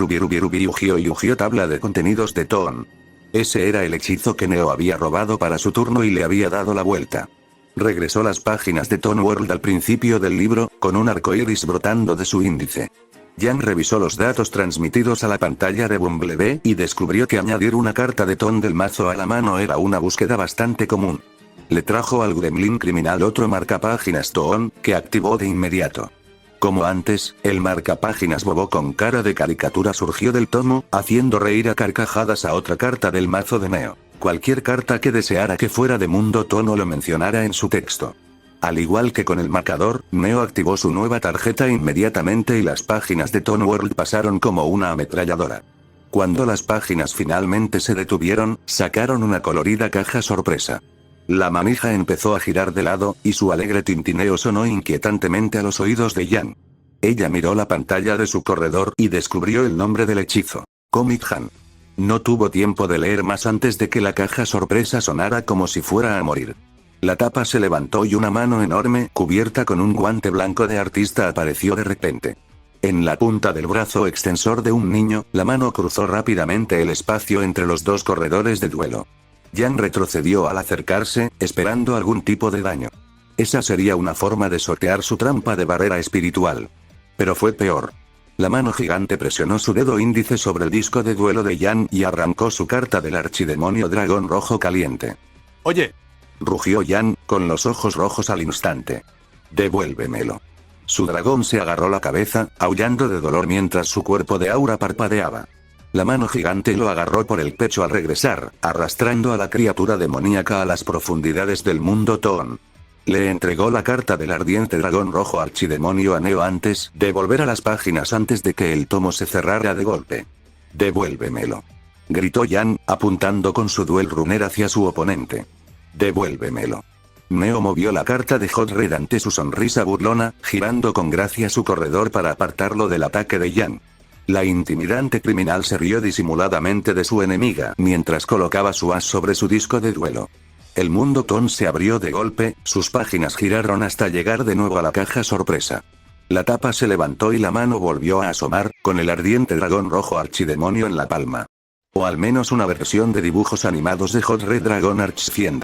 Speaker 1: ugió tabla de contenidos de Toon. Ese era el hechizo que Neo había robado para su turno y le había dado la vuelta. Regresó las páginas de Toon World al principio del libro, con un arco iris brotando de su índice. Jan revisó los datos transmitidos a la pantalla de Bumblebee y descubrió que añadir una carta de Toon del mazo a la mano era una búsqueda bastante común. Le trajo al gremlin criminal otro marcapáginas Toon, que activó de inmediato. Como antes, el marcapáginas bobo con cara de caricatura surgió del tomo, haciendo reír a carcajadas a otra carta del mazo de Neo. Cualquier carta que deseara que fuera de mundo tono lo mencionara en su texto. Al igual que con el marcador, Neo activó su nueva tarjeta inmediatamente y las páginas de Toon World pasaron como una ametralladora. Cuando las páginas finalmente se detuvieron, sacaron una colorida caja sorpresa. La manija empezó a girar de lado, y su alegre tintineo sonó inquietantemente a los oídos de Jan. Ella miró la pantalla de su corredor y descubrió el nombre del hechizo: Comic Han. No tuvo tiempo de leer más antes de que la caja sorpresa sonara como si fuera a morir. La tapa se levantó y una mano enorme, cubierta con un guante blanco de artista, apareció de repente. En la punta del brazo extensor de un niño, la mano cruzó rápidamente el espacio entre los dos corredores de duelo. Jan retrocedió al acercarse, esperando algún tipo de daño. Esa sería una forma de sortear su trampa de barrera espiritual. Pero fue peor. La mano gigante presionó su dedo índice sobre el disco de duelo de Jan y arrancó su carta del archidemonio dragón rojo caliente.
Speaker 2: Oye,
Speaker 1: Rugió Jan, con los ojos rojos al instante. Devuélvemelo. Su dragón se agarró la cabeza, aullando de dolor mientras su cuerpo de aura parpadeaba. La mano gigante lo agarró por el pecho al regresar, arrastrando a la criatura demoníaca a las profundidades del mundo Toon. Le entregó la carta del ardiente dragón rojo archidemonio a Neo antes de volver a las páginas antes de que el tomo se cerrara de golpe. Devuélvemelo. Gritó Jan, apuntando con su duel runner hacia su oponente. Devuélvemelo. Neo movió la carta de Hot Red ante su sonrisa burlona, girando con gracia su corredor para apartarlo del ataque de Jan. La intimidante criminal se rió disimuladamente de su enemiga mientras colocaba su as sobre su disco de duelo. El mundo Toon se abrió de golpe, sus páginas giraron hasta llegar de nuevo a la caja sorpresa. La tapa se levantó y la mano volvió a asomar, con el ardiente dragón rojo archidemonio en la palma. O al menos una versión de dibujos animados de Hot Red Dragon Archfiend.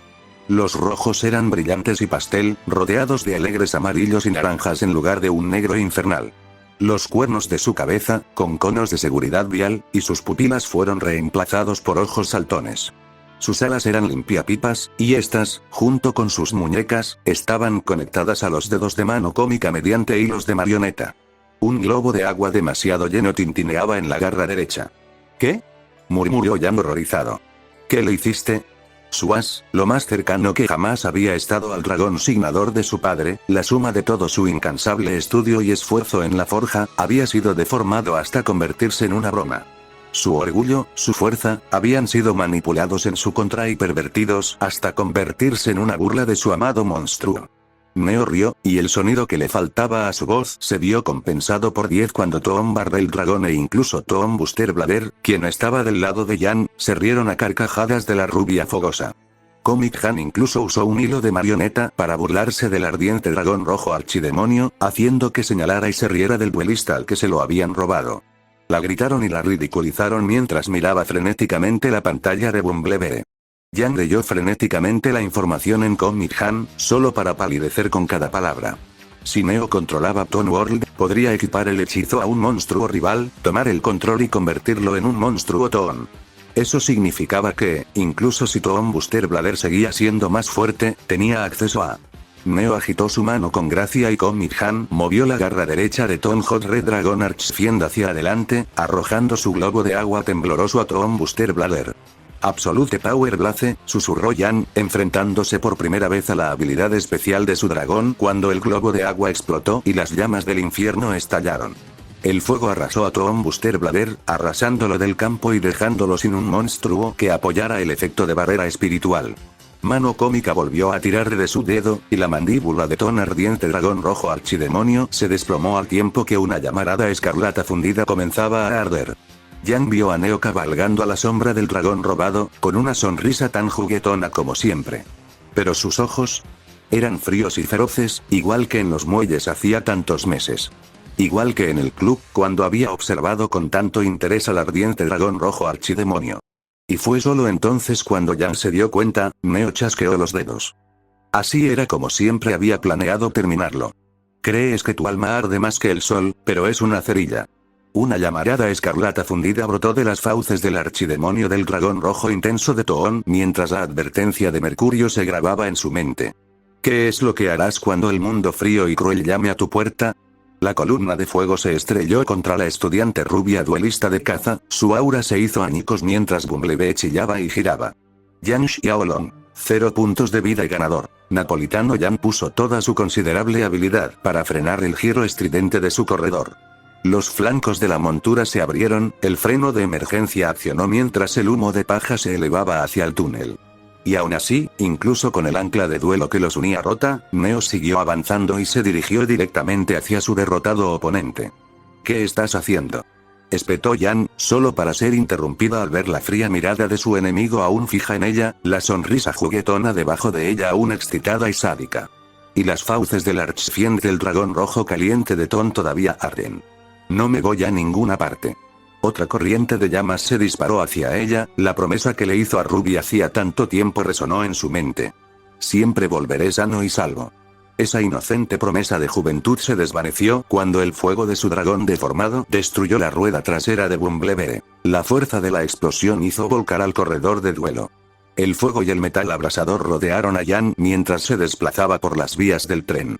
Speaker 1: Los rojos eran brillantes y pastel, rodeados de alegres amarillos y naranjas en lugar de un negro infernal. Los cuernos de su cabeza, con conos de seguridad vial, y sus pupilas fueron reemplazados por ojos saltones. Sus alas eran limpiapipas, y estas, junto con sus muñecas, estaban conectadas a los dedos de mano cómica mediante hilos de marioneta. Un globo de agua demasiado lleno tintineaba en la garra derecha.
Speaker 2: ¿qué?
Speaker 1: Murmuró Jan horrorizado. ¿Qué le hiciste? Su as, lo más cercano que jamás había estado al dragón signador de su padre, la suma de todo su incansable estudio y esfuerzo en la forja, había sido deformado hasta convertirse en una broma. Su orgullo, su fuerza, habían sido manipulados en su contra y pervertidos hasta convertirse en una burla de su amado monstruo. Neo rió, y el sonido que le faltaba a su voz se vio compensado por 10 cuando Toon Barbell Dragon e incluso Toon Buster Blader, quien estaba del lado de Jan, se rieron a carcajadas de la rubia fogosa. Comic Han incluso usó un hilo de marioneta para burlarse del ardiente dragón rojo archidemonio, haciendo que señalara y se riera del duelista al que se lo habían robado. La gritaron y la ridiculizaron mientras miraba frenéticamente la pantalla de Bumblebee. Jan leyó frenéticamente la información en Comic Han, solo para palidecer con cada palabra. Si Neo controlaba Toon World, podría equipar el hechizo a un monstruo rival, tomar el control y convertirlo en un monstruo Toon. Eso significaba que, incluso si Toon Buster Blader seguía siendo más fuerte, tenía acceso a... Neo agitó su mano con gracia y Comic Han movió la garra derecha de Toon Hot Red Dragon Archfiend hacia adelante, arrojando su globo de agua tembloroso a Toon Buster Blader. Absolute Power Blaze, susurró Jan, enfrentándose por primera vez a la habilidad especial de su dragón cuando el globo de agua explotó y las llamas del infierno estallaron. El fuego arrasó a Toon Buster Blader, arrasándolo del campo y dejándolo sin un monstruo que apoyara el efecto de barrera espiritual. Mano cómica volvió a tirar de su dedo, y la mandíbula de Toon Ardiente Dragón Rojo Archidemonio se desplomó al tiempo que una llamarada escarlata fundida comenzaba a arder. Jan vio a Neo cabalgando a la sombra del dragón robado, con una sonrisa tan juguetona como siempre. Pero sus ojos eran fríos y feroces, igual que en los muelles hacía tantos meses. Igual que en el club, cuando había observado con tanto interés al ardiente dragón rojo archidemonio. Y fue solo entonces cuando Jan se dio cuenta, Neo chasqueó los dedos. Así era como siempre había planeado terminarlo. Crees que tu alma arde más que el sol, pero es una cerilla. Una llamarada escarlata fundida brotó de las fauces del archidemonio del dragón rojo intenso de Toon mientras la advertencia de Mercurio se grababa en su mente. ¿Qué es lo que harás cuando el mundo frío y cruel llame a tu puerta? La columna de fuego se estrelló contra la estudiante rubia duelista de caza, su aura se hizo añicos mientras Bumblebee chillaba y giraba. Yan Xiaolong, 0 puntos de vida y ganador. Napolitano Jan puso toda su considerable habilidad para frenar el giro estridente de su corredor. Los flancos de la montura se abrieron, el freno de emergencia accionó mientras el humo de paja se elevaba hacia el túnel. Y aún así, incluso con el ancla de duelo que los unía rota, Neo siguió avanzando y se dirigió directamente hacia su derrotado oponente. ¿Qué estás haciendo?, espetó Jan, solo para ser interrumpida al ver la fría mirada de su enemigo aún fija en ella, la sonrisa juguetona debajo de ella aún excitada y sádica. Y las fauces del archfiend del dragón rojo caliente de Ton todavía arden. No me voy a ninguna parte. Otra corriente de llamas se disparó hacia ella, la promesa que le hizo a Ruby hacía tanto tiempo resonó en su mente. Siempre volveré sano y salvo. Esa inocente promesa de juventud se desvaneció cuando el fuego de su dragón deformado destruyó la rueda trasera de Bumblebee. La fuerza de la explosión hizo volcar al corredor de duelo. El fuego y el metal abrasador rodearon a Jan mientras se desplazaba por las vías del tren.